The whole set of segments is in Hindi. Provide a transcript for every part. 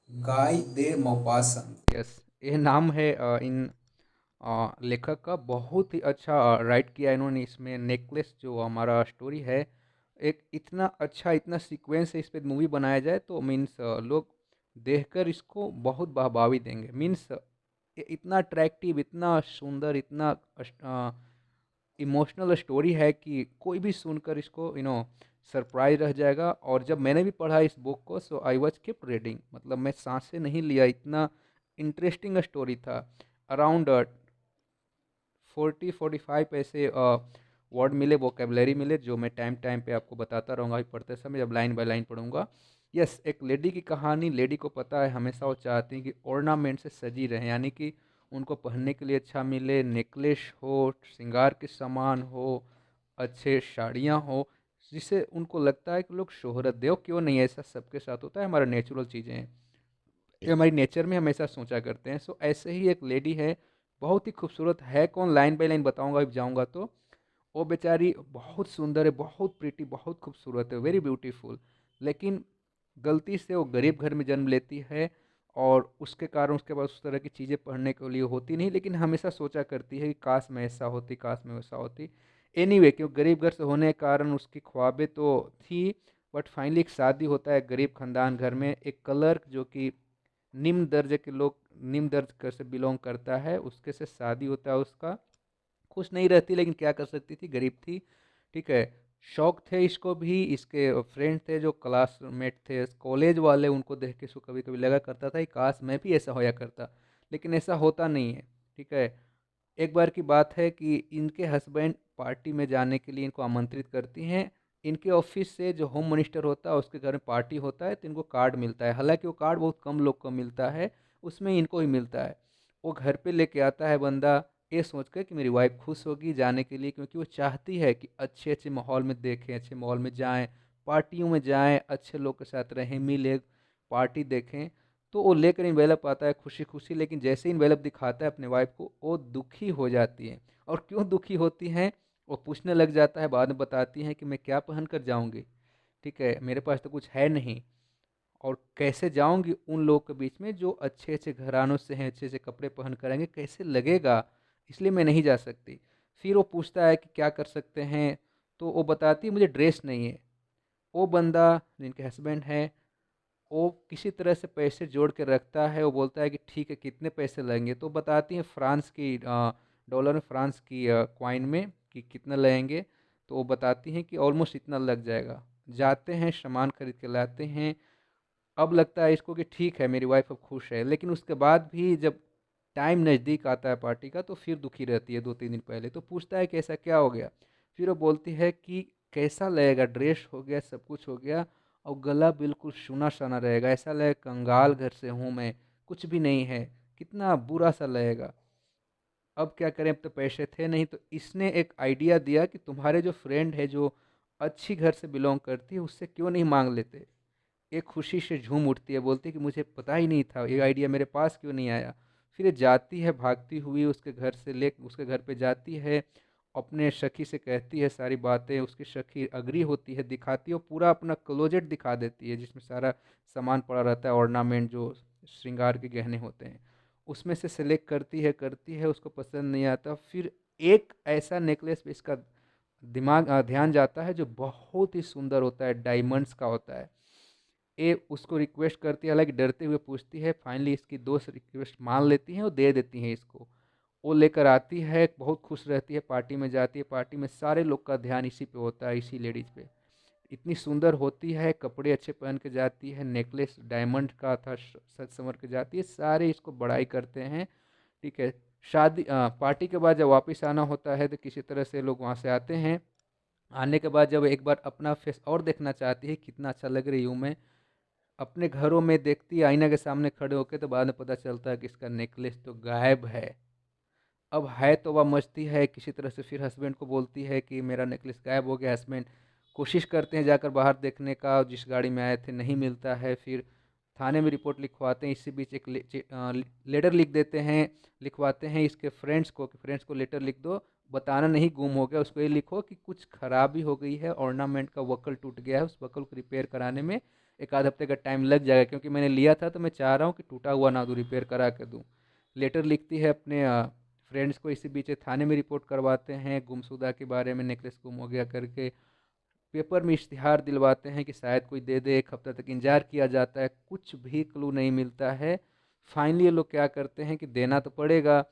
गाय दे मौपासन। यस, ये नाम है इन लेखक का। बहुत ही अच्छा राइट किया इन्होंने इसमें। नेकलेस जो हमारा स्टोरी है, एक इतना अच्छा, इतना सीक्वेंस है, इस पे मूवी बनाया जाए तो मीन्स लोग देखकर इसको बहुत वाहवाही देंगे। मीन्स इतना अट्रैक्टिव, इतना सुंदर, इतना इमोशनल स्टोरी है कि कोई भी सुनकर इसको सरप्राइज रह जाएगा। और जब मैंने भी पढ़ा इस बुक को, सो आई वॉज कीप रीडिंग, मतलब मैं सांसें नहीं लिया, इतना इंटरेस्टिंग स्टोरी था। अराउंड 40-45 ऐसे वर्ड मिले, वोकेबलरी मिले, जो मैं टाइम टाइम पे आपको बताता रहूँगा अभी पढ़ते समय, जब लाइन बाय लाइन पढ़ूंगा। यस, एक लेडी की कहानी। लेडी को पता है, हमेशा वो चाहती हैं कि ऑर्नामेंट से सजी रहे, यानी कि उनको पहनने के लिए अच्छा मिले, नेकलेस हो, श्रृंगार के सामान हो, अच्छे साड़ियाँ हो, जिससे उनको लगता है कि लोग शोहरत दे। क्यों नहीं, ऐसा सबके साथ होता है, हमारा नेचुरल चीज़ें हैं, ये हमारी नेचर में हमेशा सोचा करते हैं। सो ऐसे ही एक लेडी है, बहुत ही खूबसूरत है। कौन, लाइन बाय लाइन बताऊंगा अब जाऊंगा तो। वो बेचारी बहुत सुंदर है, बहुत प्रीटी, बहुत खूबसूरत है, वेरी ब्यूटीफुल। लेकिन गलती से वो गरीब घर में जन्म लेती है, और उसके कारण उसके पास उस तरह की चीज़ें पढ़ने के लिए होती नहीं, लेकिन हमेशा सोचा करती है कि काश मैं ऐसा होती, काश मैं वैसा होती। एनीवे, क्यों गरीब घर से होने के कारण उसकी ख्वाबें तो थी। बट फाइनली एक शादी होता है गरीब खानदान घर में। एक क्लर्क जो कि निम्न दर्जे के लोग, निम्न दर्ज से बिलोंग करता है, उसके से शादी होता है उसका। खुश नहीं रहती, लेकिन क्या कर सकती थी, गरीब थी। ठीक है। शौक थे इसको भी, इसके फ्रेंड थे जो क्लासमेट थे कॉलेज वाले, उनको देख के इसको कभी कभी लगा करता था कि काश मैं भी ऐसा होया करता, लेकिन ऐसा होता नहीं है। ठीक है। एक बार की बात है कि इनके हस्बैंड पार्टी में जाने के लिए इनको आमंत्रित करती हैं। इनके ऑफिस से जो होम मिनिस्टर होता है उसके घर में पार्टी होता है, तो इनको कार्ड मिलता है। हालांकि वो कार्ड बहुत कम लोग को मिलता है, उसमें इनको ही मिलता है। वो घर पे लेके आता है बंदा, ये सोच कर कि मेरी वाइफ खुश होगी जाने के लिए, क्योंकि वो चाहती है कि अच्छे अच्छे माहौल में देखें, अच्छे माहौल में जाएं, पार्टियों में जाएं, अच्छे लोग के साथ रहें, मिले, पार्टी देखें। तो वो लेकर इन्वेलप आता है खुशी खुशी, लेकिन जैसे ही इन्वेलप दिखाता है अपने वाइफ को, वो दुखी हो जाती है। और क्यों दुखी होती हैं, वो पूछने लग जाता है। बाद में बताती हैं कि मैं क्या पहन कर जाऊंगी, ठीक है, मेरे पास तो कुछ है नहीं, और कैसे जाऊंगी उन लोगों के बीच में जो अच्छे अच्छे घरानों से हैं, अच्छे अच्छे कपड़े पहन कर आएंगे, कैसे लगेगा, इसलिए मैं नहीं जा सकती। फिर वो पूछता है कि क्या कर सकते हैं, तो वो बताती है मुझे ड्रेस नहीं है। वो बंदा, जिनके हस्बैंड है, वो किसी तरह से पैसे जोड़ के रखता है। वो बोलता है कि ठीक है, कितने पैसे लगेंगे, तो बताती हैं फ्रांस की डॉलर में, फ्रांस की क्वाइन में, कि कितना लगेंगे। तो वो बताती हैं कि ऑलमोस्ट इतना लग जाएगा। जाते हैं, सामान खरीद के लाते हैं। अब लगता है इसको कि ठीक है, मेरी वाइफ अब खुश है, लेकिन उसके बाद भी जब टाइम नज़दीक आता है पार्टी का, तो फिर दुखी रहती है 2-3 दिन पहले। तो पूछता है कि ऐसा क्या हो गया। फिर वो बोलती है कि कैसा लगेगा, ड्रेस हो गया, सब कुछ हो गया, और गला बिल्कुल सुना सना रहेगा, ऐसा लगेगा कंगाल घर से हूँ मैं, कुछ भी नहीं है, कितना बुरा सा लगेगा। अब क्या करें, अब तो पैसे थे नहीं, तो इसने एक आइडिया दिया कि तुम्हारे जो फ्रेंड है, जो अच्छी घर से बिलोंग करती है, उससे क्यों नहीं मांग लेते। एक खुशी से झूम उठती है, बोलती है कि मुझे पता ही नहीं था, ये आइडिया मेरे पास क्यों नहीं आया। फिर ये जाती है भागती हुई, उसके घर से ले उसके घर पे जाती है, अपने सखी से कहती है सारी बातें। उसकी सखी अग्री होती है, दिखाती है, वो पूरा अपना क्लोजेट दिखा देती है, जिसमें सारा सामान पड़ा रहता है, ऑर्नामेंट जो श्रृंगार के गहने होते हैं। उसमें से सेलेक्ट करती है, उसको पसंद नहीं आता। फिर एक ऐसा नेकलेस पे इसका ध्यान जाता है, जो बहुत ही सुंदर होता है, डायमंड्स का होता है। ये उसको रिक्वेस्ट करती है, हालांकि डरते हुए पूछती है। फाइनली इसकी दोस्त रिक्वेस्ट मान लेती हैं और दे देती हैं इसको। वो लेकर आती है, बहुत खुश रहती है, पार्टी में जाती है। पार्टी में सारे लोग का ध्यान इसी पे होता है, इसी लेडीज पे। इतनी सुंदर होती है, कपड़े अच्छे पहन के जाती है, नेकलेस डायमंड का था, सज संवर के जाती है, सारे इसको बड़ाई करते हैं। ठीक है। पार्टी के बाद जब वापस आना होता है, तो किसी तरह से लोग वहाँ से आते हैं। आने के बाद जब एक बार अपना फेस और देखना चाहती है, कितना अच्छा लग रही हूँ मैं, अपने घरों में देखती है आईना के सामने खड़े होके, तो बाद में पता चलता है कि इसका नेकलेस तो गायब है। अब है तो वह मचती है किसी तरह से, फिर हस्बैंड को बोलती है कि मेरा नेकलेस गायब हो गया। हस्बैंड कोशिश करते हैं जाकर बाहर देखने का, जिस गाड़ी में आए थे नहीं मिलता है। फिर थाने में रिपोर्ट लिखवाते हैं। इसी बीच एक लेटर लिख देते हैं, लिखवाते हैं इसके फ्रेंड्स को, कि फ्रेंड्स को लेटर लिख दो, बताना नहीं गुम हो गया, उसको ये लिखो कि कुछ खराबी हो गई है, ऑर्नामेंट का वकल टूट गया है, उस वकल को रिपेयर कराने में एक आध हफ्ते का टाइम लग जाएगा, क्योंकि मैंने लिया था तो मैं चाह रहा हूँ कि टूटा हुआ ना दूँ, रिपेयर करा के दूँ। लेटर लिखती है अपने फ्रेंड्स को, इसी बीच थाने में रिपोर्ट करवाते हैं गुमशुदा के बारे में, नेकलेस गुम हो गया करके। पेपर में इश्तिहार दिलवाते हैं कि शायद कोई दे दे, एक हफ्ता तक इंतजार किया जाता है, कुछ भी क्लू नहीं मिलता है। फाइनली ये लोग क्या करते हैं कि देना तो पड़ेगा।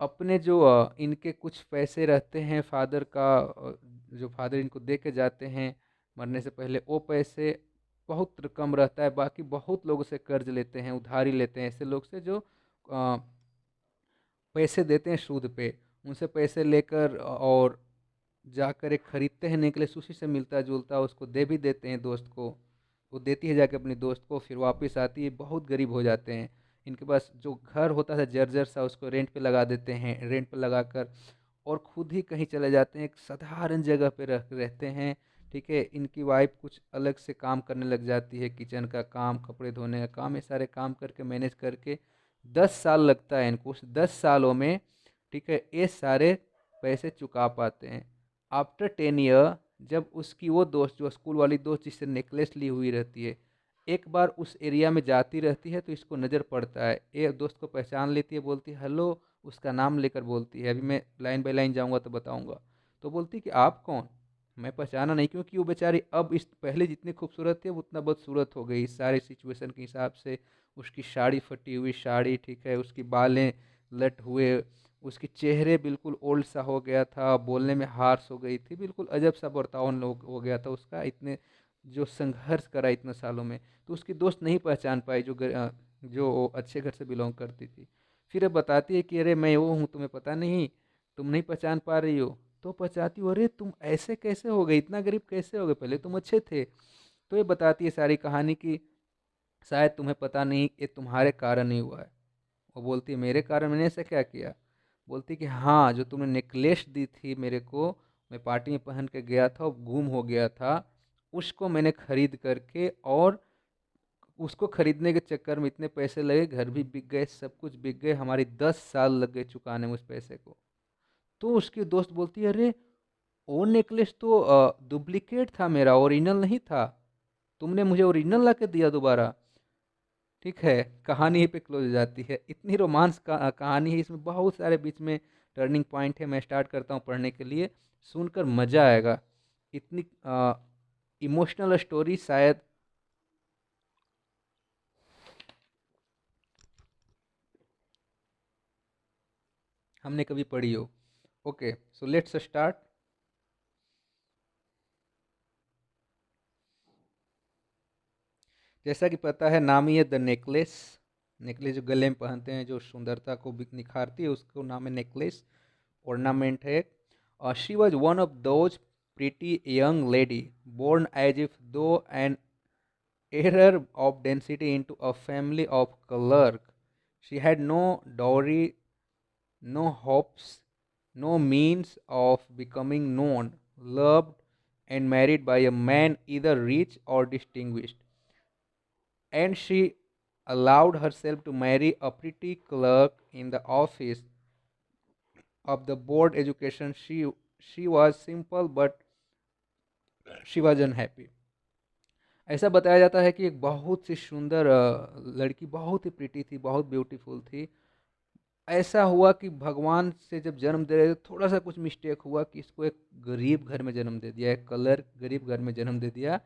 अपने जो इनके कुछ पैसे रहते हैं फादर का, जो फादर इनको दे के जाते हैं मरने से पहले, वो पैसे बहुत कम रहता है। बाकी बहुत लोगों से कर्ज लेते हैं, उधारी लेते हैं, ऐसे लोग से जो अ, पैसे देते हैं सूद पे, उनसे पैसे लेकर और जाकर एक खरीदते हैं नेकलेस, उसी से मिलता जुलता, उसको दे भी देते हैं दोस्त को। वो देती है जाके अपने दोस्त को, फिर वापस आती है, बहुत गरीब हो जाते हैं। इनके पास जो घर होता था जर्जर सा, उसको रेंट पे लगा देते हैं, रेंट पे लगाकर और खुद ही कहीं चले जाते हैं, एक साधारण जगह पे रहते हैं। ठीक है, इनकी वाइफ कुछ अलग से काम करने लग जाती है, किचन का काम, कपड़े धोने का काम, ये सारे काम करके मैनेज करके 10 साल लगता है इनको। उस 10 सालों में, ठीक है, ये सारे पैसे चुका पाते हैं। आफ्टर 10 ईयर, जब उसकी वो दोस्त, जो स्कूल वाली दोस्त जिससे नेकलेस ली हुई रहती है, एक बार उस एरिया में जाती रहती है तो इसको नज़र पड़ता है, ये दोस्त को पहचान लेती है, बोलती है हेलो, उसका नाम लेकर बोलती है, अभी मैं लाइन बाय लाइन जाऊंगा तो बताऊंगा। तो बोलती है कि आप कौन। मैं पहचाना नहीं, क्योंकि वो बेचारी अब इस पहले जितनी खूबसूरत थी अब उतना बदसूरत हो गई इस सारे सिचुएशन के हिसाब से। उसकी साड़ी फटी हुई साड़ी, ठीक है, उसकी बालें लट हुए, उसकी चेहरे बिल्कुल ओल्ड सा हो गया था, बोलने में हार्श हो गई थी, बिल्कुल अजब सा बर्ताव लोग हो गया था उसका, इतने जो संघर्ष करा इतने सालों में। तो उसकी दोस्त नहीं पहचान पाई, जो अच्छे घर से बिलोंग करती थी। फिर अब बताती है कि अरे मैं वो हूँ, तुम्हें पता नहीं, तुम नहीं पहचान पा रही हो। तो पहचाती हो, अरे तुम ऐसे कैसे हो गए, इतना गरीब कैसे हो गए, पहले तुम अच्छे थे। तो ये बताती है सारी कहानी की शायद तुम्हें पता नहीं, ये तुम्हारे कारण ही हुआ है। वो बोलती है मेरे कारण, मैंने ऐसा क्या किया। बोलती कि हाँ, जो तुमने नेकलेस दी थी मेरे को, मैं पार्टी में पहन के गया था, वो गुम हो गया था, उसको मैंने खरीद करके, और उसको खरीदने के चक्कर में इतने पैसे लगे, घर भी बिक गए, सब कुछ बिक गए, हमारी 10 साल लग गए चुकाने में उस पैसे को। तो उसकी दोस्त बोलती है अरे वो नेकलेस तो डुप्लीकेट था, मेरा ओरिजिनल नहीं था, तुमने मुझे ओरिजिनल ला के दिया दोबारा। ठीक है, कहानी यहीं पे क्लोज हो जाती है। इतनी रोमांस का कहानी है, इसमें बहुत सारे बीच में टर्निंग पॉइंट है। मैं स्टार्ट करता हूँ पढ़ने के लिए, सुनकर मज़ा आएगा। इतनी इमोशनल स्टोरी शायद हमने कभी पढ़ी हो। Okay, so let's start. जैसा कि पता है, नाम ही है द नेकलेस। नेकलेस जो गले में पहनते हैं, जो सुंदरता को निखारती है, उसको नाम है नेकलेस, ornament है। She was one of those pretty young lady born as if though an heir of density into a family of clerk. She had no dowry, no hopes, no means of becoming known, loved, and married by a man either rich or distinguished. And she allowed herself to marry a pretty clerk in the office of the board education. She was simple, but she was unhappy. ऐसा बताया जाता है कि एक बहुत सी सुंदर लड़की, बहुत ही प्रीटी थी, बहुत ब्यूटीफुल थी। ऐसा हुआ कि भगवान से जब जन्म दे रहे थे, थोड़ा सा कुछ मिस्टेक हुआ कि इसको एक गरीब घर में जन्म दे दिया, एक कलर गरीब घर में जन्म दे दिया,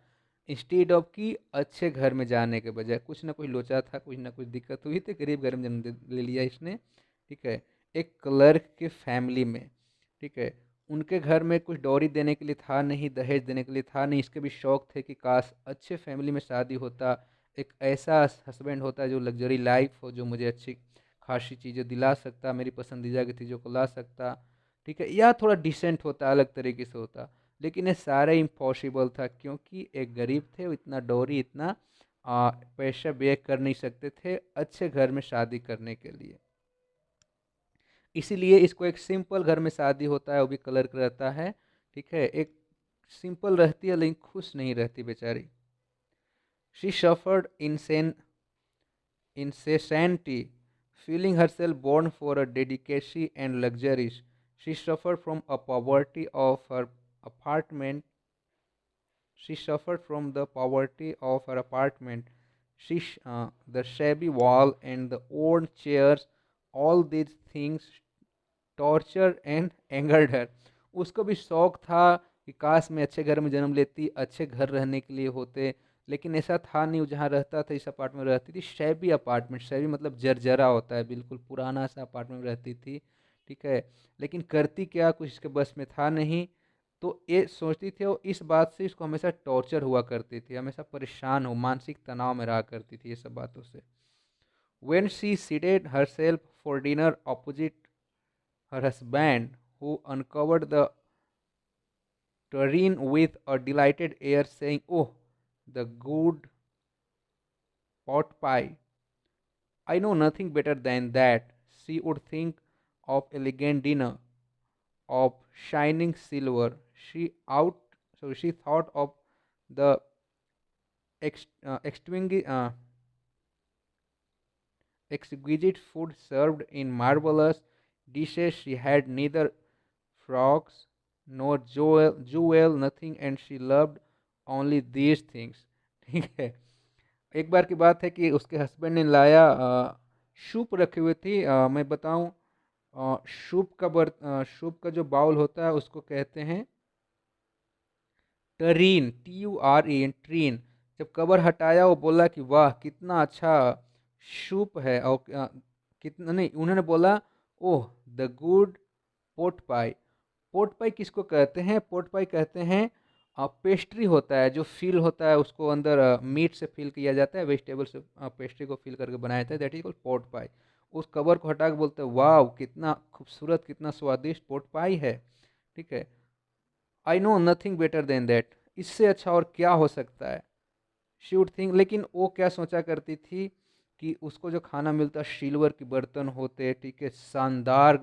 इंस्टीड ऑफ कि अच्छे घर में जाने के बजाय। कुछ ना कुछ लोचा था, कुछ ना कुछ दिक्कत हुई थी, गरीब घर में जन्म ले लिया इसने। ठीक है, एक क्लर्क के फैमिली में। ठीक है, उनके घर में कुछ डॉरी देने के लिए था नहीं, दहेज देने के लिए था नहीं। इसके भी शौक थे कि काश अच्छे फैमिली में शादी होता, एक ऐसा हस्बैंड होता जो लग्जरी लाइफ हो, जो मुझे अच्छी खासी चीज़ें दिला सकता, मेरी पसंदीदा की चीज़ों को ला सकता। ठीक है, या थोड़ा डिसेंट होता, अलग तरीके से होता। लेकिन ये सारा इम्पॉसिबल था, क्योंकि एक गरीब थे, वो इतना डॉरी, इतना पैसा व्यय कर नहीं सकते थे अच्छे घर में शादी करने के लिए। इसीलिए इसको एक सिंपल घर में शादी होता है, वो भी क्लर्क रहता है। ठीक है, एक सिंपल रहती है, लेकिन खुश नहीं रहती बेचारी। She suffered incessantly, feeling herself born for a delicacy and luxuries. She suffered from a poverty of her apartment She suffered from the poverty of her apartment. The shabby wall and the worn chairs, all these things torture and angered her. उसको भी शौक था कि काश मैं अच्छे घर में जन्म लेती, अच्छे घर रहने के लिए होते, लेकिन ऐसा था नहीं। वो जहाँ रहता था, इस अपार्टमेंट में रहती थी, शैबी अपार्टमेंट, शैबी मतलब जर्जरा होता है, बिल्कुल पुराना सा अपार्टमेंट में रहती थी, ठीक है। लेकिन करती क्या, कुछ इसके बस में था नहीं। तो ये सोचती थी, और इस बात से इसको हमेशा टॉर्चर हुआ करती थी, हमेशा परेशान हो, मानसिक तनाव में रहा करती थी ये सब बातों से। When she seated herself for dinner opposite her husband, who uncovered the tureen with a delighted air, saying, "Oh, the good pot pie! I know nothing better than that." She would think of elegant dinner, of shining silver. She thought of the extinguished exquisite food served in marvelous dishes. She had neither frogs nor jewel, nothing, and she loved only these things. ठीक है। एक बार की बात है कि उसके हस्बैंड ने लाया सूप रखी हुई थी। मैं बताऊं, सूप का जो बाउल होता है उसको कहते हैं टरीन, TUREN, ट्रीन। जब कवर हटाया, वो बोला कि वाह कितना अच्छा सूप है, और कितना नहीं, उन्होंने बोला oh the good pot pie. Pot pie किसको कहते हैं? पोट पाई कहते हैं पेस्ट्री होता है, जो फिल होता है, उसको अंदर मीट से फिल किया जाता है, वेजिटेबल से पेस्ट्री को फिल करके बनाया जाता है, दैट इज कॉल्ड पोट पाई। उस कवर को हटा के बोलते हैं वाह कितना खूबसूरत, कितना स्वादिष्ट पोट पाई है, ठीक है। I know nothing better than that, इससे अच्छा और क्या हो सकता है। शी वुड थिंक, लेकिन वो क्या सोचा करती थी कि उसको जो खाना मिलता, सिल्वर के बर्तन होते, ठीक है, शानदार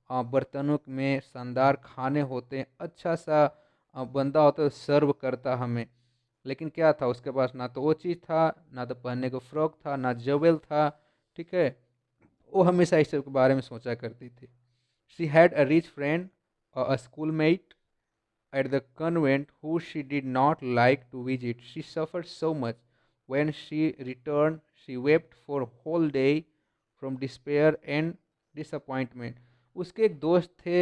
बर्तनों में शानदार खाने होते, अच्छा सा बंदा होता है सर्व करता हमें। लेकिन क्या था उसके पास? ना तो वो चीज़ था, ना तो पहनने को फ्रॉक था, ना जवेल था, ठीक है। वो हमेशा इस सब के बारे में सोचा करती थी। She had a rich friend, a schoolmate at the convent who she did not like to visit. She suffered so much. When she returned, she wept for a whole day from despair and disappointment. उसके एक दोस्त थे,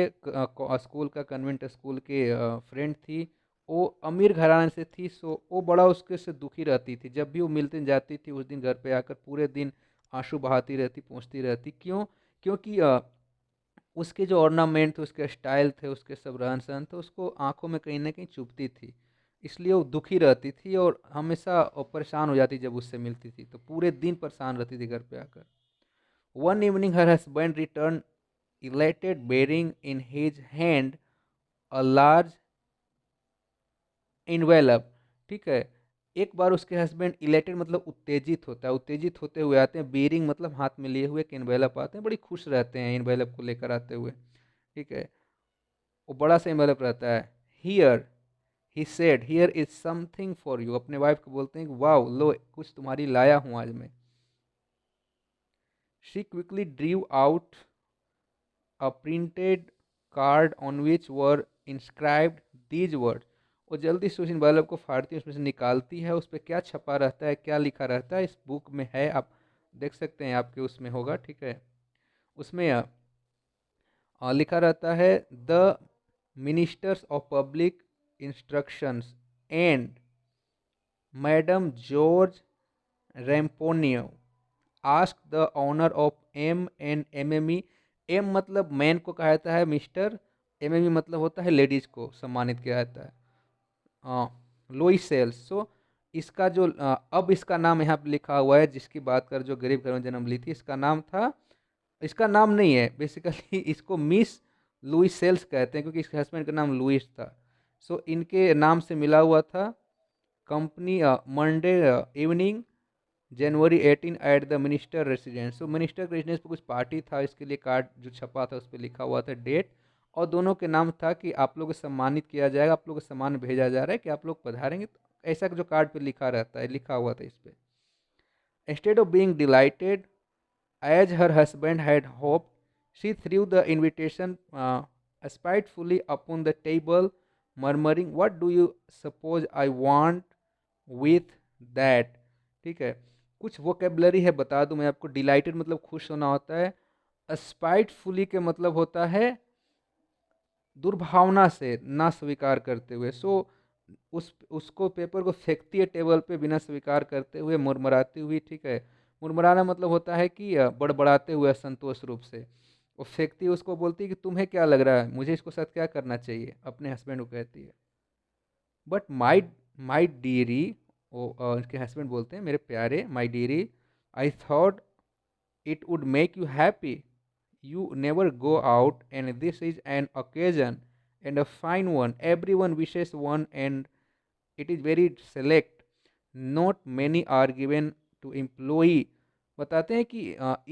स्कूल का, कन्वेंट स्कूल के फ्रेंड थी, वो अमीर घराने से थी, सो वो बड़ा उसके से दुखी रहती थी। जब भी वो मिलते जाती थी, उस दिन घर पे आकर पूरे दिन आंसू बहाती रहती, पूछती रहती क्यों, क्योंकि उसके जो ऑर्नामेंट थे, उसके स्टाइल थे, उसके सब रहन सहन थे, उसको आंखों में कहीं ना कहीं चुभती थी। इसलिए वो दुखी रहती थी और हमेशा परेशान हो जाती जब उससे मिलती थी, तो पूरे दिन परेशान रहती थी घर पे आकर। One evening her husband return elated bearing in his hand a large envelope, ठीक है। एक बार उसके हस्बैंड इलेटेड मतलब उत्तेजित होता है, उत्तेजित होते हुए आते हैं, बेरिंग मतलब हाथ में लिए हुए, एक एनवेलप आते हैं, बड़ी खुश रहते हैं एनवेलप को लेकर आते हुए, ठीक है। वो बड़ा सा एनवेलप रहता है। Here he said, here is something for you, अपने वाइफ को बोलते हैं कि वाओ लो कुछ तुम्हारी लाया हूँ आज मैं। She quickly ड्रीव out a printed card on which were inscribed these words। वो जल्दी से उस एनवेलप को फाड़ती है, उसमें से निकालती है, उस पर क्या छपा रहता है, क्या लिखा रहता है, इस बुक में है, आप देख सकते हैं, आपके उसमें होगा, ठीक है। उसमें लिखा रहता है the ministers of public instructions and madam George Ramponneau ask the honour of MNMME। M मतलब मैन को कहा जाता है मिस्टर, MME मतलब होता है लेडीज को सम्मानित किया जाता है, लोई सेल्स। सो इसका जो अब इसका नाम यहाँ पे लिखा हुआ है, जिसकी बात कर जो गरीब घर में जन्म ली थी, इसका नाम था, इसका नाम नहीं है बेसिकली, इसको मिस लुई सेल्स कहते हैं, क्योंकि इसके हस्बैंड का नाम लुइस था। सो इनके नाम से मिला हुआ था। Company Monday evening January 18 at the minister residence. So minister के रेसिडेंस पर कुछ पार्टी था, इसके लिए कार्ड जो छपा था उस पर लिखा हुआ था डेट, और दोनों के नाम था कि आप लोग को सम्मानित किया जाएगा, आप लोग को सम्मान भेजा जा रहा है कि आप लोग पधारेंगे, तो ऐसा जो कार्ड पे लिखा रहता है, लिखा हुआ था इस पर। Instead of being dilated as her husband had hoped, she threw the invitation spitefully upon the table murmuring what do you suppose I want with that. ठीक है, कुछ वोकेबलरी है बता दूं मैं आपको। डिलाइटेड मतलब खुश होना होता है। स्पाइटफुली के मतलब होता है दुर्भावना से, ना स्वीकार करते हुए। सो उस उसको पेपर को फेंकती है टेबल पे बिना स्वीकार करते हुए, मुरमुराती हुई। ठीक है, मुरमुराना मतलब होता है कि बड़बड़ाते हुए असंतोष रूप से। वो फेंकती है उसको, बोलती है कि तुम्हें क्या लग रहा है, मुझे इसको साथ क्या करना चाहिए, अपने हस्बैंड को कहती है। बट माई डीरी, वो उसके हस्बैंड बोलते हैं मेरे प्यारे, my dearie, I thought it would make you happy. You never go out, and this is an occasion and a fine one. Everyone wishes one, and it is very select. Not many are given to employee. बताते हैं कि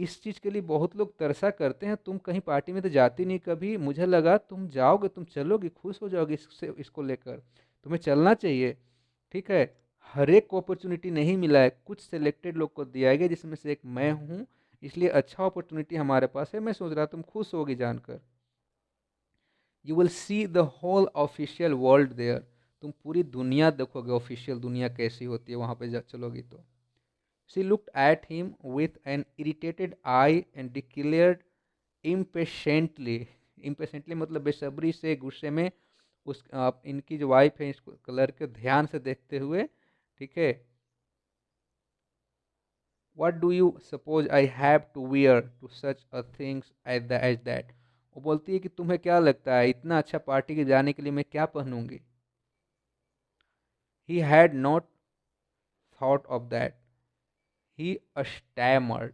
इस चीज़ के लिए बहुत लोग तरसा करते हैं। तुम कहीं पार्टी में तो जाती नहीं कभी, मुझे लगा तुम जाओगे, तुम चलोगी, खुश हो जाओगी इससे, इसको लेकर तुम्हें चलना चाहिए। ठीक है, हर एक को अपॉर्चुनिटी नहीं मिला है, कुछ सिलेक्टेड लोग को दिया गया, जिसमें से एक मैं हूँ। इसलिए अच्छा अपॉर्चुनिटी हमारे पास है। मैं सोच रहा तुम खुश होगी जानकर। You will see the whole official world there. तुम पूरी दुनिया देखोगे, ऑफिशियल दुनिया कैसी होती है वहाँ पे चलोगी तो। She looked at him with an irritated I and declared impatiently. Impatiently मतलब बेसब्री से, गुस्से में। उस आप इनकी जो वाइफ है, इसको कलर के ध्यान से देखते हुए। ठीक है, what do you suppose I have to wear to such a things as that। वो बोलती है कि तुम्हें क्या लगता है, इतना अच्छा पार्टी के जाने के लिए मैं क्या पहनूंगी। he had not thought of that। he stammered।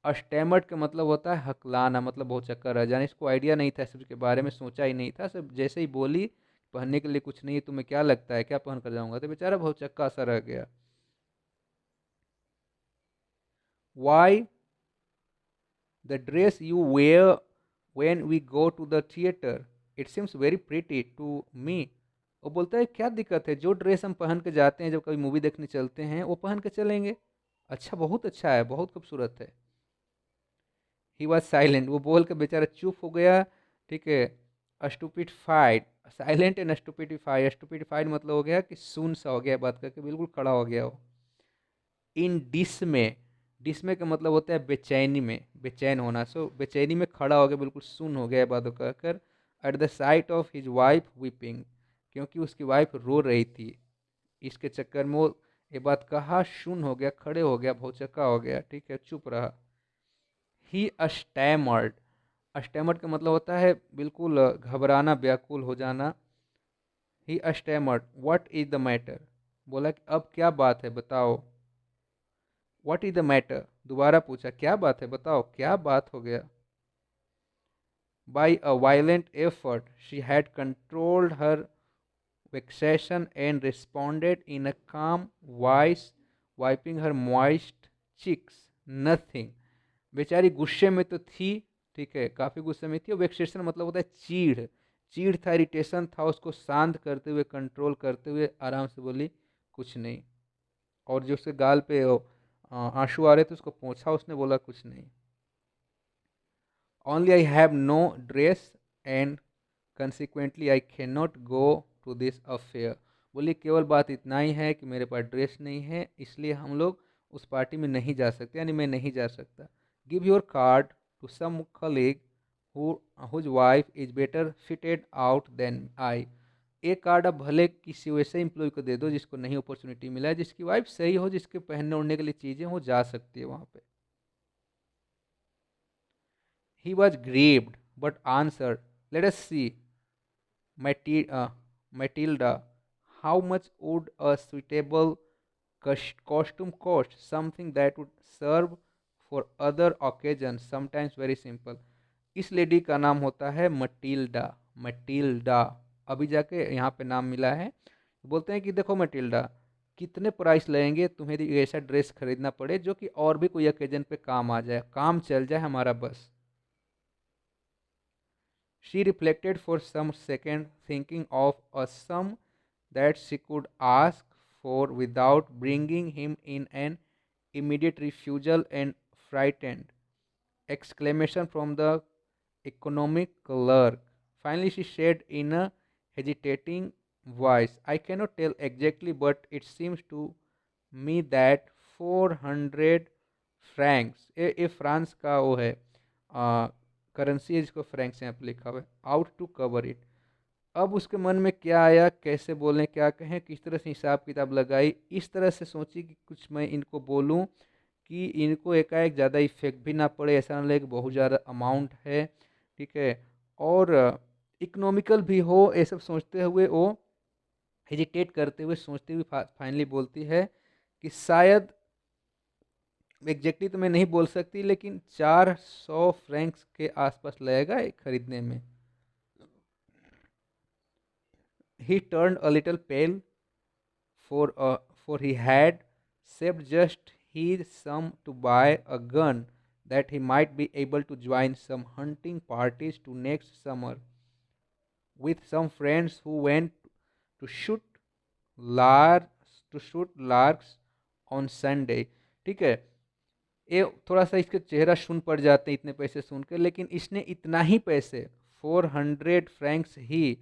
Stammered का मतलब होता है हकलाना, मतलब बहुत चक्कर रह जाना। इसको आइडिया नहीं था, इसके बारे में सोचा ही नहीं था। सब जैसे ही बोली पहनने के लिए कुछ नहीं है, तुम्हें क्या लगता है क्या पहन कर जाऊंगा, तो बेचारा बहुत चक्का सा रह गया। Why the dress you wear when we go to the theater, it seems very pretty to me। वो बोलता है क्या दिक्कत है, जो ड्रेस हम पहन के जाते हैं जब कभी मूवी देखने चलते हैं, वो पहन के चलेंगे। अच्छा, बहुत अच्छा है, बहुत खूबसूरत है। He was silent. वो बोल के बेचारा चुप हो गया। ठीक है, स्टूपिडिफाइड, साइलेंट एंड स्टूपिडिफाइड। स्टूपिडिफाइड मतलब हो गया कि सुन सा हो गया, बात करके बिल्कुल खड़ा हो गया वो। इन डिसमे, डिसमे का मतलब होता है बेचैनी में, बेचैन होना। सो बेचैनी में खड़ा हो गया, बिल्कुल सुन हो गया बातों कहकर। At the site of his wife weeping, क्योंकि उसकी वाइफ रो रही थी। इसके चक्कर में वो ये बात कहा, सुन हो गया, खड़े हो गया, भौचक्का हो गया। ठीक है, चुप रहा। ही अस्टैमर्ड, अस्टैमर्ड का मतलब होता है बिल्कुल घबराना, व्याकुल हो जाना। ही अस्टैमर्ड व्हाट इज द मैटर, बोला कि अब क्या बात है बताओ। व्हाट इज द मैटर, दोबारा पूछा क्या बात है बताओ, क्या बात हो गया। By a violent effort she had controlled her vexation and responded in a calm voice, wiping her moist cheeks। Nothing। बेचारी गुस्से में तो थी। ठीक है, काफ़ी गुस्से में थी। और वेक्सेशन मतलब होता है चीड़, चीड़ था, इरिटेशन था। उसको शांत करते हुए, कंट्रोल करते हुए आराम से बोली कुछ नहीं। और जो उसके गाल पे आंसू आ रहे थे उसको पोंछा उसने, बोला कुछ नहीं। Only I have no dress and consequently I can not go to this affair. बोली केवल बात इतना ही है कि मेरे पास ड्रेस नहीं है, इसलिए हम लोग उस पार्टी में नहीं जा सकते, यानी मैं नहीं जा सकता। Give your card to some colleague whose wife is better fitted out than I. एक कार्ड आप भले किसी वैसे एम्प्लॉय को दे दो जिसको नहीं अपॉर्चुनिटी मिला है, जिसकी वाइफ सही हो, जिसके पहनने ओढ़ने के लिए चीज़ें हो, जा सकती है वहाँ पे। He was grieved but answer, let us see Matilda, how much would a suitable costume cost? Something that would serve for other occasions, sometimes very simple। इस लेडी का नाम होता है मटिल्डा। मटिल्डा, अभी जाके यहाँ पे नाम मिला है। बोलते हैं कि देखो मटिल्डा, कितने प्राइस लगेंगे तुम्हें ऐसा ड्रेस खरीदना पड़े जो कि और भी कोई ओकेजन पे काम आ जाए, काम चल जाए हमारा बस। She reflected for some seconds, thinking of a sum that she could ask for without bringing him in an immediate refusal, and frightened exclamation from the economic clerk. Finally, she said in a hesitating voice. I cannot tell exactly, but it seems to me that 400 Franks, ये फ्रांस का वो है करेंसी है जिसको फ्रैंक्स यहाँ पे लिखा हुआ है, आउट टू कवर इट। अब उसके मन में क्या आया, कैसे बोलें, क्या कहें, किस तरह से हिसाब किताब लगाई, इस तरह से सोची कि कुछ मैं इनको बोलूं कि इनको एकाएक ज़्यादा इफेक्ट भी ना पड़े, ऐसा ना लगे कि बहुत ज़्यादा अमाउंट है, ठीक है, और इकोनॉमिकल भी हो, ये सब सोचते हुए वो हेजिटेट करते हुए सोचते हुए फाइनली बोलती है कि शायद एग्जैक्टली तो मैं नहीं बोल सकती, लेकिन 400 फ्रैंक्स के आसपास लगेगा ये खरीदने में। He turn a little pale, for he had saved just his sum to buy a gun that he might be able to join some hunting parties to next summer with some friends who went to shoot larks on Sunday। ठीक है, ये थोड़ा सा इसके चेहरा सुन पड़ जाते हैं इतने पैसे सुनकर, लेकिन इसने इतना ही पैसे 400 फ्रैंक्स ही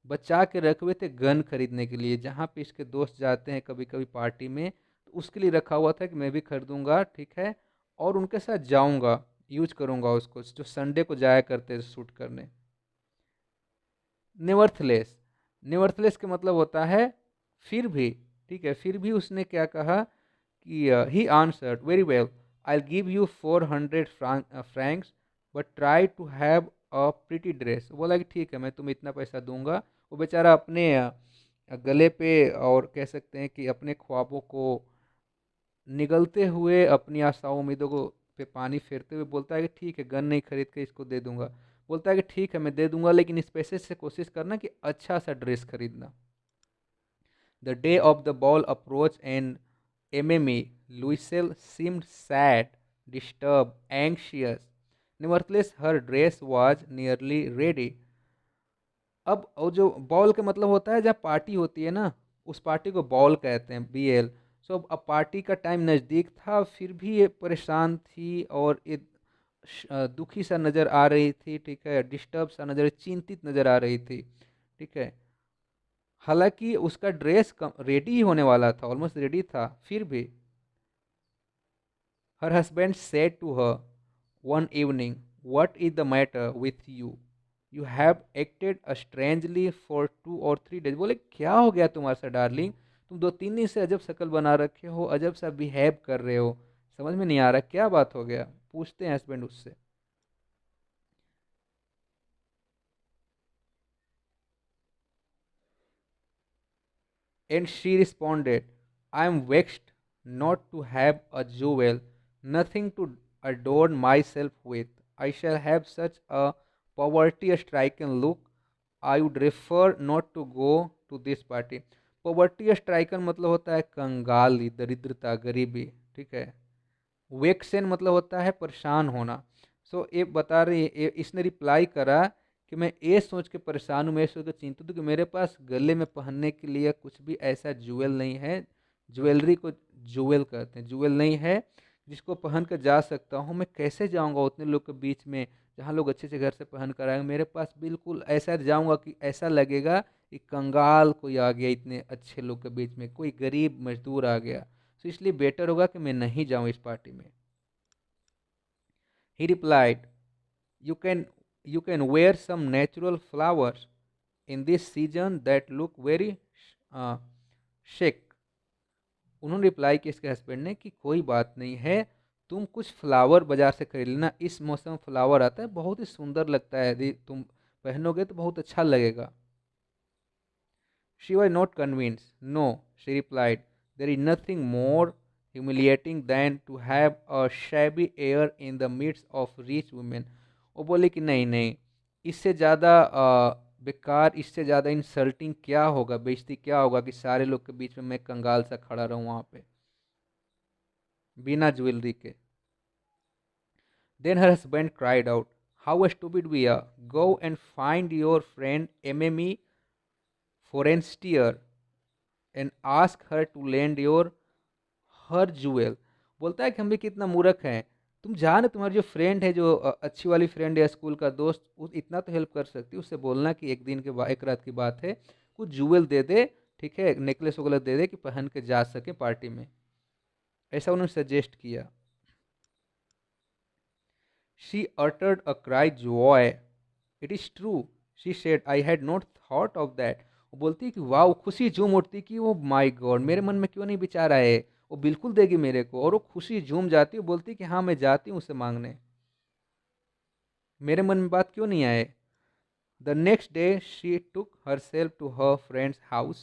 बचा के रखे हुए थे गन खरीदने के लिए, जहाँ पे इसके दोस्त जाते हैं कभी कभी पार्टी में, तो उसके लिए रखा हुआ था कि मैं भी खरीदूंगा, ठीक है, और उनके साथ जाऊंगा, यूज करूंगा उसको, जो संडे को जाया करते थे शूट करने। नेवर्थलेस, नेवर्थलेस का मतलब होता है फिर भी, ठीक है, फिर भी उसने क्या कहा कि he answered very well, I give you 400 francs but try to have a pretty dress. बोला कि ठीक है मैं तुम्हें इतना पैसा दूंगा। वो बेचारा अपने गले पे, और कह सकते हैं कि अपने ख्वाबों को निगलते हुए, अपनी आशाओं उम्मीदों को पे पानी फेरते हुए बोलता है कि ठीक है गन नहीं खरीद के इसको दे दूंगा। बोलता है कि ठीक है मैं दे दूंगा, लेकिन इस पैसे से कोशिश करना कि अच्छा सा ड्रेस खरीदना। The day of the ball approached and Emmy Louiselle seemed sad, disturbed, anxious. Nevertheless, her dress was nearly ready. अब वो जो बॉल का मतलब होता है जब पार्टी होती है ना, उस पार्टी को बॉल कहते हैं, BL। सो अब पार्टी का टाइम नज़दीक था, फिर भी ये परेशान थी और ये दुखी सा नज़र आ रही थी, ठीक है, डिस्टर्ब सा नज़र, चिंतित नज़र आ रही थी, ठीक है। हालांकि उसका ड्रेस रेडी ही होने वाला था, ऑलमोस्ट रेडी था, फिर भी her husband said to her one evening, what is the matter with you, you have acted strangely for 2 और 3 डेज। बोले क्या हो गया तुम्हारे साथ डार्लिंग, तुम 2-3 दिन से अजब शक्ल बना रखे हो, अजब सा बिहेव कर रहे हो, समझ में नहीं आ रहा क्या बात हो गया, पूछते हैं हस्बैंड उससे। And she responded, I am vexed not to have a jewel, nothing to adorn myself with. I shall have such a poverty stricken look. I would refer not to go to this party. Poverty stricken मतलब होता है कंगाली, दरिद्रता, गरीबी, ठीक है। वेक्सेन मतलब होता है परेशान होना। सो ये बता रही है, इसने रिप्लाई करा कि मैं ये सोच के परेशान हूँ, मैं सोच के चिंतित हूँ कि मेरे पास गले में पहनने के लिए कुछ भी ऐसा ज्वेल नहीं है, ज्वेलरी को ज्वेल कहते हैं, ज्वेल नहीं है जिसको पहन कर जा सकता हूँ। मैं कैसे जाऊँगा उतने लोग के बीच में जहाँ लोग अच्छे से घर से पहन कर आएंगे, मेरे पास बिल्कुल ऐसा जाऊँगा कि ऐसा लगेगा कि कंगाल कोई आ गया, इतने अच्छे लोग के बीच में कोई गरीब मजदूर आ गया। तो इसलिए बेटर होगा कि मैं नहीं जाऊँ इस पार्टी में। He replied, "You can wear some natural flowers in this season that look very uh, chic." उन्होंने रिप्लाई किया इसके हस्बैंड ने कि कोई बात नहीं है, तुम कुछ फ्लावर बाजार से खरीद लेना, इस मौसम में फ्लावर आता है, बहुत ही सुंदर लगता है, यदि तुम पहनोगे तो बहुत अच्छा लगेगा। She was not convinced. No, she replied, there is nothing more humiliating than to have a shabby air in the midst of rich women. वो बोले कि नहीं नहीं, इससे ज़्यादा बेकार, इससे ज़्यादा इंसल्टिंग क्या होगा, बेइज्जती क्या होगा कि सारे लोग के बीच में मैं कंगाल सा खड़ा रहूँ वहाँ पे बिना ज्वेलरी के। Then her husband cried out, how stupid we are. Go and find your friend Emmy Forestier and ask her to lend your her jewel। बोलता है कि हम भी कितना मूर्ख हैं, तुम जान तुम्हारी जो फ्रेंड है, जो अच्छी वाली फ्रेंड है, स्कूल का दोस्त, उस इतना तो हेल्प कर सकती है, उससे बोलना कि एक दिन के बाद, एक रात की बात है, कुछ ज्वेल दे दे, ठीक है, नेकलेस वगैरह दे दे कि पहन के जा सके पार्टी में, ऐसा उन्होंने सजेस्ट किया। She uttered a cry joy. It is true, she said, I had not thought of that. वो बोलती है कि वाह, खुशी झूम उठती कि वो माय गॉड, मेरे मन में क्यों नहीं विचार आए, वो बिल्कुल देगी मेरे को, और वो खुशी झूम जाती है, बोलती कि हाँ मैं जाती हूँ उसे मांगने, मेरे मन में बात क्यों नहीं आए। The next day she took herself to her friend's house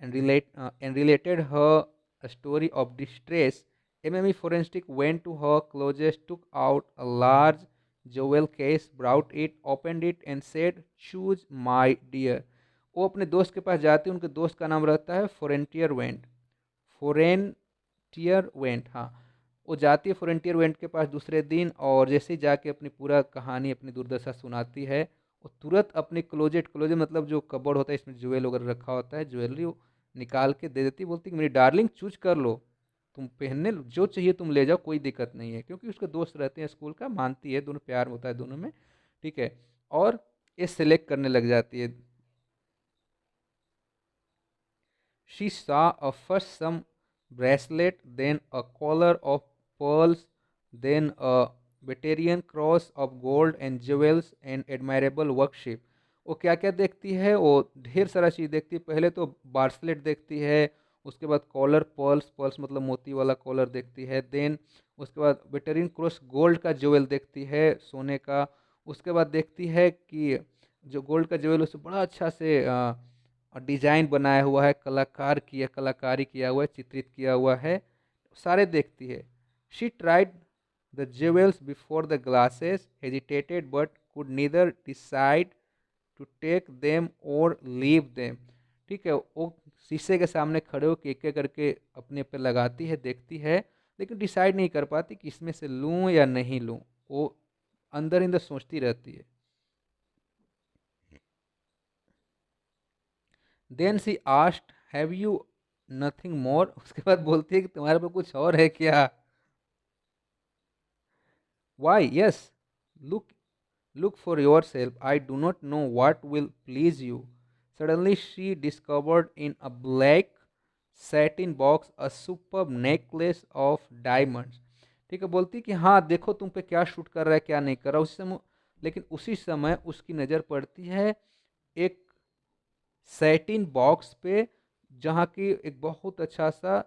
and related her a story of distress. MME Forensic went to her closet, took out a large jewel case, brought it, opened it and said, choose my dear. वो अपने दोस्त के पास जाती है, उनके दोस्त का नाम रहता है फोरेंटियर वेंट, फोरेंटियर वेंट, हाँ। वो जाती है फोरेंटियर वेंट के पास दूसरे दिन, और जैसे ही जाके अपनी पूरा कहानी, अपनी दुर्दशा सुनाती है, वो तुरंत अपने क्लोजेट मतलब जो कबर्ड होता है, इसमें ज्वेल वगैरह रखा होता है, ज्वेलरी, वो निकाल के दे देती, बोलती कि मेरी डार्लिंग चूज कर लो, तुम पहनने जो चाहिए तुम ले जाओ, कोई दिक्कत नहीं है, क्योंकि उसके दोस्त रहते हैं स्कूल का, मानती है, दोनों प्यार होता है दोनों में, ठीक है। और ये सिलेक्ट करने लग जाती है। She saw first some bracelet, then a collar of pearls, then a Batarian cross of gold and jewels and admirable workmanship. वो क्या क्या देखती है, वो ढेर सारा चीज़ देखती है। पहले तो ब्रासलेट देखती है, उसके बाद कॉलर, पर्ल्स मतलब मोती वाला कॉलर देखती है, देन उसके बाद बेटरीन क्रॉस गोल्ड का ज्वेल देखती है, सोने का। उसके बाद देखती है कि जो गोल्ड का ज्वेल उसे बड़ा अच्छा से डिजाइन बनाया हुआ है, कलाकारी किया हुआ है, चित्रित किया हुआ है, सारे देखती है। She tried the jewels before the glasses, hesitated but could neither decide to take them or leave them. ठीक है, वो शीशे के सामने खड़े होकर एक एक करके अपने पे लगाती है, देखती है, लेकिन डिसाइड नहीं कर पाती कि इसमें से लूं या नहीं लूं, वो अंदर अंदर सोचती रहती है। Then she asked, have you nothing more. उसके बाद बोलती है कि तुम्हारे पे कुछ और है क्या। Why, yes, look look for yourself, I do not know what will please you. Suddenly she discovered in a black satin box a superb necklace of diamonds. ठीक है, बोलती कि हाँ देखो तुम पे क्या शूट कर रहा है, क्या नहीं कर रहा, उसी समय, लेकिन उसी समय उसकी नज़र पड़ती है एक सैटिन बॉक्स पे, जहाँ की एक बहुत अच्छा सा,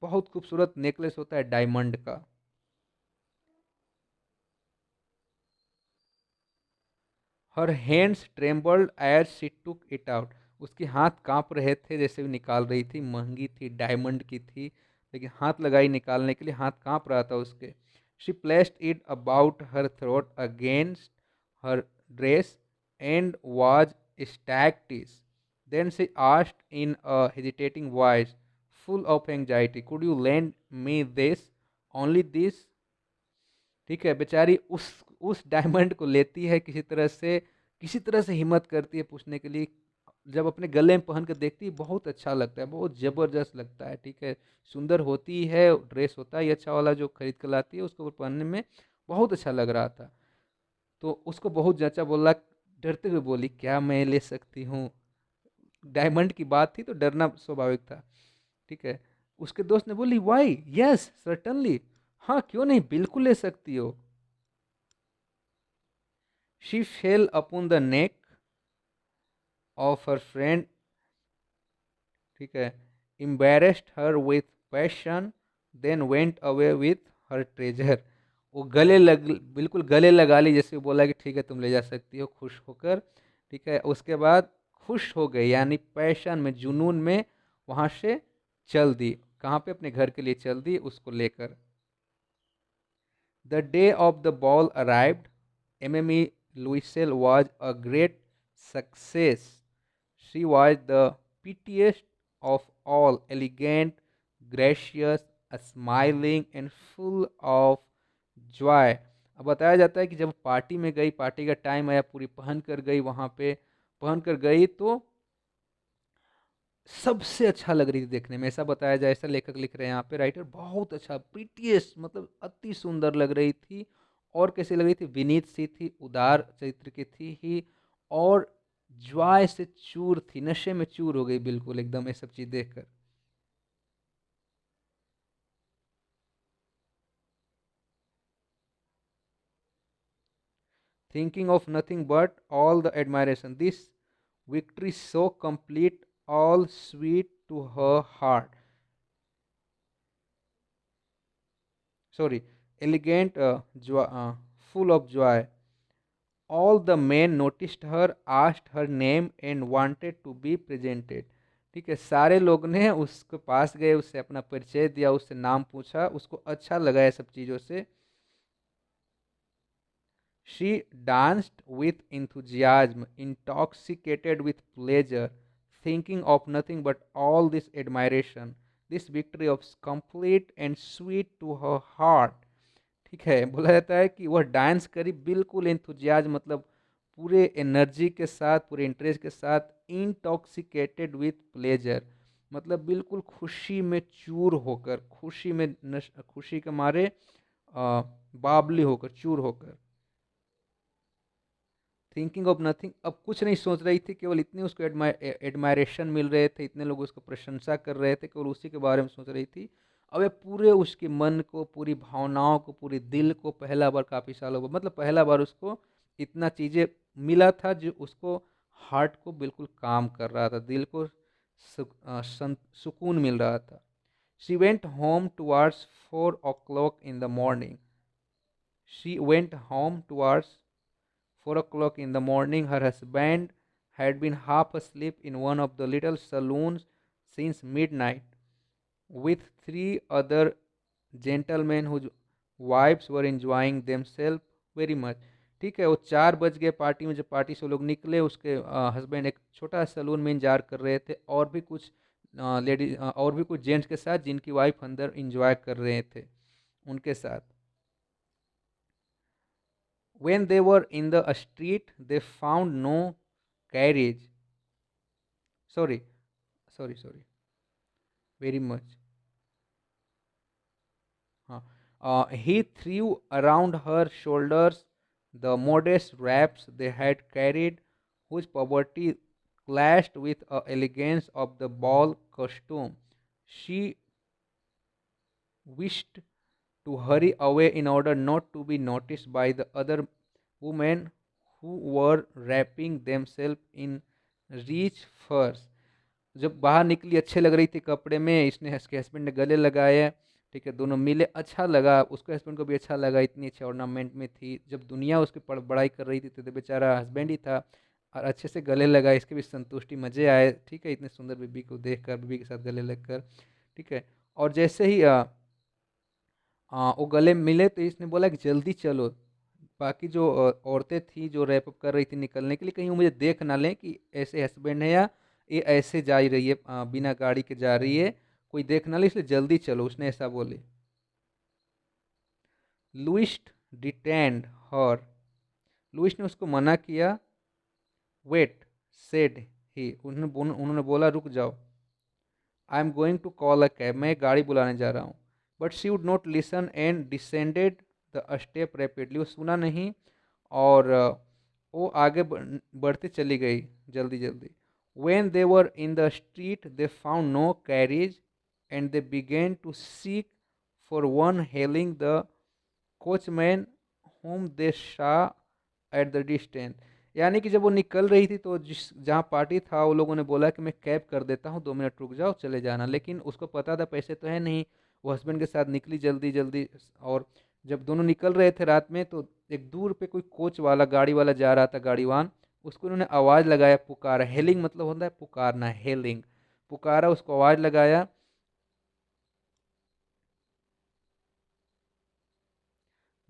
बहुत खूबसूरत नेकलेस होता है डायमंड का। Her hands trembled as she took it out. उसके हाथ कांप रहे थे जैसे भी निकाल रही थी, महंगी थी, डायमंड की थी, लेकिन हाथ लगाई निकालने के लिए, हाथ कांप रहा था उसके। She placed it about her throat against her dress and was स्टैक्टिस। Then she asked in a hesitating voice full of anxiety, could you lend me this, only this. ठीक है, बेचारी उस डायमंड को लेती है, किसी तरह से हिम्मत करती है पूछने के लिए। जब अपने गले में पहन कर देखती है, बहुत अच्छा लगता है, बहुत ज़बरदस्त लगता है, ठीक है, सुंदर होती है, ड्रेस होता है ये अच्छा वाला जो खरीद कर लाती है, उसको पहनने में बहुत अच्छा लग रहा था। तो उसको बहुत जचा, बोला, डरते हुए बोली, क्या मैं ले सकती हूँ। डायमंड की बात थी तो डरना स्वाभाविक था, ठीक है। उसके दोस्त ने बोली, वाई, यस सर्टनली, हाँ क्यों नहीं, बिल्कुल ले सकती हो। She fail upon the neck of her friend, ठीक है, embarrassed her with passion, then went away with her treasure। वो गले लग, बिल्कुल गले लगा ली, जैसे वो बोला कि ठीक है तुम ले जा सकती हो, खुश होकर, ठीक है। उसके बाद खुश हो गई, यानी पैशन में, जुनून में वहाँ से चल दी, कहाँ पे, अपने घर के लिए चल दी उसको लेकर। The day of the ball arrived. MME Louiselle was a great success. She was the prettiest of all, elegant, gracious, smiling and full of joy। अब बताया जाता है कि जब पार्टी में गई, पार्टी का टाइम आया, पूरी पहन कर गई, वहाँ पे पहन कर गई तो सबसे अच्छा लग रही थी देखने में, ऐसा बताया जाए, ऐसा लेखक लिख रहे हैं यहाँ पे, राइटर, बहुत अच्छा, प्रीटियस्ट मतलब अति सुंदर लग रही थी। और कैसी लग रही थी, विनीत सी थी, उदार चरित्र की थी ही, और जॉय से चूर थी, नशे में चूर हो गई बिल्कुल एकदम ये सब चीज देखकर। thinking of nothing but all the admiration. This victory so complete, all sweet to her heart. Sorry, elegant, full of joy. All the men noticed her, asked her name and wanted to be presented. ठीक है, सारे लोग ने उसके पास गए, उससे अपना परिचय दिया, उससे नाम पूछा, उसको अच्छा लगा ये सब चीज़ों से। She danced with enthusiasm, intoxicated with pleasure, thinking of nothing but all this admiration. This victory was complete and sweet to her heart. ठीक है, बोला जाता है कि वह डांस करी बिल्कुल एंथुजियाज, मतलब पूरे एनर्जी के साथ, पूरे इंटरेस्ट के साथ, इंटॉक्सिकेटेड विथ प्लेजर, मतलब बिल्कुल खुशी में चूर होकर, खुशी में खुशी के मारे बावली होकर, चूर होकर। थिंकिंग ऑफ नथिंग, अब कुछ नहीं सोच रही थी, केवल इतने उसको एडमायरेशन मिल रहे थे, इतने लोग उसको प्रशंसा कर रहे थे, केवल उसी के बारे में सोच रही थी। अब ये पूरे उसके मन को, पूरी भावनाओं को, पूरे दिल को पहला बार काफ़ी सालों बाद, मतलब पहला बार उसको इतना चीज़ें मिला था जो उसको हार्ट को बिल्कुल काम कर रहा था, दिल को सुकून मिल रहा था। She went home towards 4 o'clock in the morning. She went home towards 4 o'clock in the morning. Her husband had been half asleep in one of the little saloons since midnight, with 3 other gentlemen whose wives were enjoying themselves very much. ठीक है, वो 4 बज गए पार्टी में, जब पार्टी से लोग निकले, उसके हस्बैंड एक छोटा सैलून में इंतजार कर रहे थे, और भी कुछ लेडीज और भी कुछ जेंट्स के साथ, जिनकी वाइफ अंदर इंजॉय कर रहे थे उनके साथ। When they were in the street, they found no carriage. Sorry, sorry, very much. He threw around her shoulders the modest wraps they had carried, whose poverty clashed with the elegance of the ball costume. She wished to hurry away in order not to be noticed by the other women who were wrapping themselves in rich furs. जब बाहर निकली अच्छे लग रही थी कपड़े में, इसने इसके हस्बैंड ने गले लगाए, ठीक है, दोनों मिले, अच्छा लगा, उसके हस्बैंड को भी अच्छा लगा, इतनी अच्छे ऑर्नामेंट में थी। जब दुनिया उसकी बड़ाई कर रही थी तो बेचारा हस्बैंड ही था, और अच्छे से गले लगा, इसके भी संतुष्टि, मज़े आए, ठीक है, इतने सुंदर बीबी को देख कर, बीबी के साथ गले लग कर, ठीक है। और जैसे ही वो गले मिले तो इसने बोला कि जल्दी चलो। बाकी जो औरतें थी जो रैप अप कर रही थी निकलने के लिए, कहीं वो मुझे देख ना लें कि ऐसे हस्बैंड है, या ये ऐसे जा ही रही है, बिना गाड़ी के जा रही है, कोई देख ना ले, इसलिए जल्दी चलो, उसने ऐसा बोले। लुइस डिटेंड हर, लुइस ने उसको मना किया। वेट, सेड ही, उन्होंने बोला रुक जाओ। I am going to call a cab, मैं एक गाड़ी बुलाने जा रहा हूँ। But she would not listen and descended the step rapidly, वो सुना नहीं, और वो आगे बढ़ते चली गई जल्दी जल्दी। When they were in the street they found no carriage and they began to seek for one, hailing the coachmen whom they saw at the distance. यानी कि जब वो निकल रही थी तो जिस जहाँ पार्टी था, वो लोगों ने बोला कि मैं कैब कर देता हूँ, 2 मिनट रुक जाओ, चले जाना, लेकिन उसको पता था पैसे तो है नहीं। वो हस्बैंड के साथ निकली जल्दी जल्दी, और जब दोनों निकल रहे थे रात में, तो एक दूर पे कोई कोच वाला, गाड़ी वाला जा रहा था, गाड़ीवान, उसको उन्होंने आवाज़ लगाया, पुकारा। हेलिंग मतलब होता है पुकारना, हेलिंग, पुकारा, उसको आवाज़ लगाया।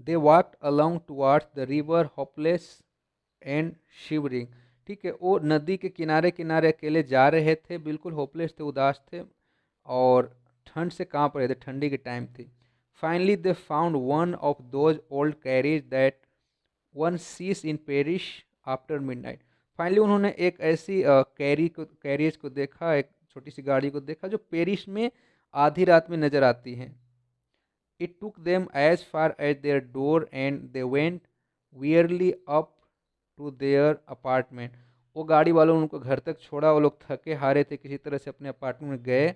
They walked along towards the river hopeless and shivering. ठीक है, वो नदी के किनारे किनारे अकेले जा रहे थे, बिल्कुल होपलेस थे, उदास थे, और ठंड से कांप रहे थे, ठंडी की टाइम थी। Finally they found one of those old carries that one seize in Paris after midnight. Finally उन्होंने एक ऐसी कैरीज को देखा, एक छोटी सी गाड़ी को देखा, जो पेरिस में आधी रात में नजर आती है। It took them as far as their door and they went wearily up to their apartment. वो गाड़ी वालों ने उनको घर तक छोड़ा, वो लोग थके हारे थे, किसी तरह से अपने अपार्टमेंट में गए।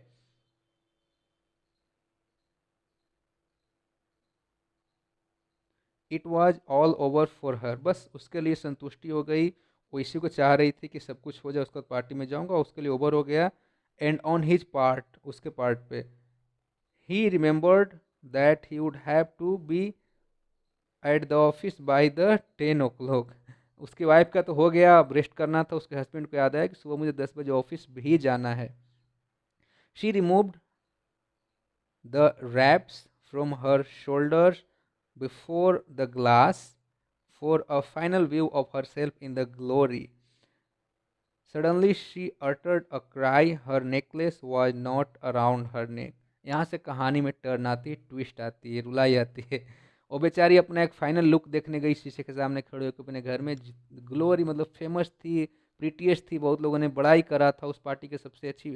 It was all over for her, बस उसके लिए संतुष्टि हो गई। वो इसी को चाह रही थी कि सब कुछ हो जाए, उसके बाद पार्टी में जाऊंगा, उसके लिए ओवर हो गया। एंड ऑन हिज पार्ट, उसके पार्ट पे, he remembered that he would have to be at the office by the 10 o'clock। उसकी वाइफ का तो हो गया, अब रेस्ट करना था, उसके हस्बैंड को याद आया कि सुबह मुझे 10 बजे ऑफिस भी जाना है। She removed the wraps from her shoulders before the glass for a final view of herself in the glory. Suddenly she uttered a cry. Her necklace was not around her neck. यहाँ से कहानी में टर्न आती है, ट्विस्ट आती है, रुलाई आती है। वो बेचारी अपना एक फाइनल लुक देखने गई शीशे के सामने खड़े होकर अपने घर में। ग्लोरी मतलब फेमस थी, प्रीटीएस्ट थी, बहुत लोगों ने बड़ाई करा था, उस पार्टी के सबसे अच्छी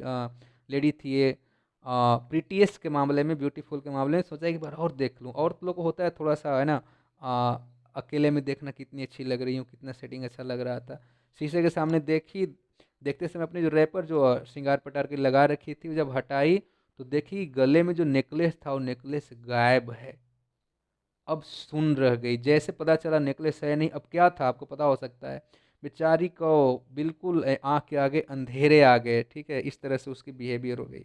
लेडी थी ये। प्रीटीएस्ट के मामले में, ब्यूटीफुल के मामले में सोचा एक बार और देख लूँ। और लोगों को होता है थोड़ा सा, है ना, अकेले में देखना कितनी अच्छी लग रही हूँ, कितना सेटिंग अच्छा लग रहा था। शीशे के सामने देखी, देखते समय अपने जो रैपर जो श्रृंगार पटार की लगा रखी थी, जब हटाई तो देखी गले में जो नेकलेस था वो नेकलेस गायब है। अब सुन रह गई, जैसे पता चला नेकलेस है नहीं। अब क्या था आपको पता हो सकता है, बेचारी को बिल्कुल आंख के आगे अंधेरे आ गए। ठीक है, इस तरह से उसकी बिहेवियर हो गई।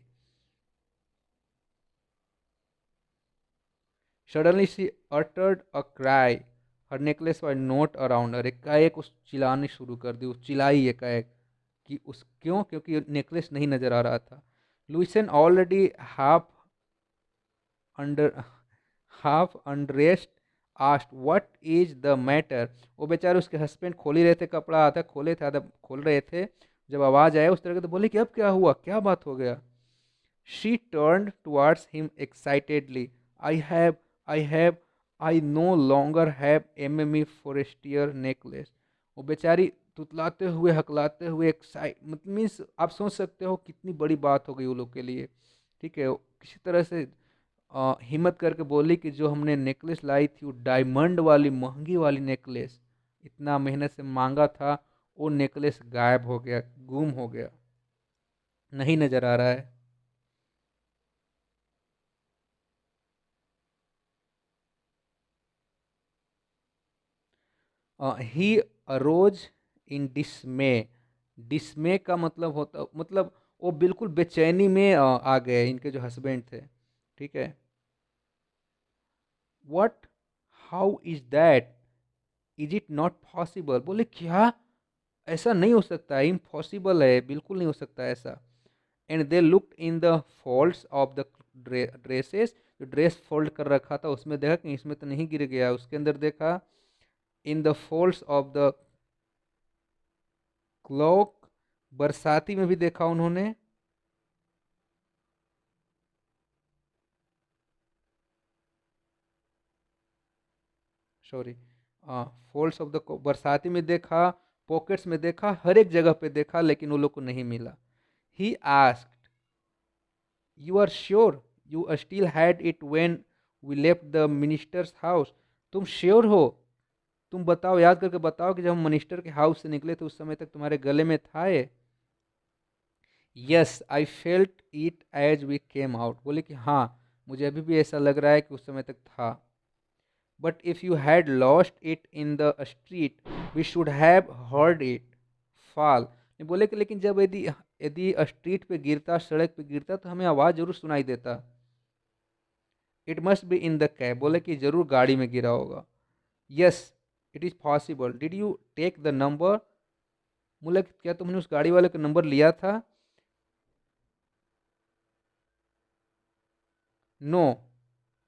Suddenly she uttered a cry, her necklace was not around her. एकाएक उस चिल्लानी शुरू कर दी, उस चिल्लाई एकाएक कि उस क्यों, क्योंकि नेकलेस नहीं नजर आ रहा था। Loisel already half under half undressed asked what is the matter. वो बेचारे उसके हस्बैंड खोल ही रहे थे कपड़ा, आधा खोले थे आधा खोल रहे थे। जब आवाज आया उस तरह के तो बोले कि अब क्या हुआ, क्या बात हो गया। She turned towards him excitedly. I have I have I no longer have M M E Forestier necklace. वो बेचारी तुतलाते हुए हकलाते हुए एक्साइट, मतलब मीन्स आप सोच सकते हो कितनी बड़ी बात हो गई वो लोग के लिए। ठीक है, किसी तरह से हिम्मत करके बोली कि जो हमने नेकलेस लाई थी वो डायमंड वाली महंगी वाली नेकलेस, इतना मेहनत से मांगा था, वो नेकलेस गायब हो गया, गुम हो गया, नहीं नजर आ रहा है। ही अरोज इन डिसमे। डिसमे का मतलब होता, मतलब वो बिल्कुल बेचैनी में आ गए, इनके जो हस्बैंड थे। ठीक है, what, how is that, is it not possible. बोले क्या, ऐसा नहीं हो सकता है, इम्पॉसिबल है, बिल्कुल नहीं हो सकता ऐसा। And they looked in the folds of the dresses, जो ड्रेस फोल्ड कर रखा था उसमें देखा कि इसमें तो नहीं गिर गया, उसके अंदर देखा। In the folds of the clock, बरसाती में भी देखा उन्होंने। सॉरी, फोल्ड्स ऑफ द बरसाती में देखा, पॉकेट्स में देखा, हर एक जगह पे देखा, लेकिन वो लोग को नहीं मिला। He asked, you are sure you still had it when we left the minister's house. तुम श्योर हो, तुम बताओ, याद करके बताओ कि जब हम मिनिस्टर के हाउस से निकले थे उस समय तक तुम्हारे गले में था ये। Yes I felt it as we came out. बोले कि हाँ, मुझे अभी भी ऐसा लग रहा है कि उस समय तक था। But if you had lost it in the street we should have heard it fall. बोले कि लेकिन जब यदि यदि स्ट्रीट पे गिरता, सड़क पे गिरता, तो हमें आवाज़ जरूर सुनाई देता। It must be in the cab. बोले कि जरूर गाड़ी में गिरा होगा। Yes it is possible, did you take the number. बोले कि क्या तुमने उस गाड़ी वाले का नंबर लिया था। No.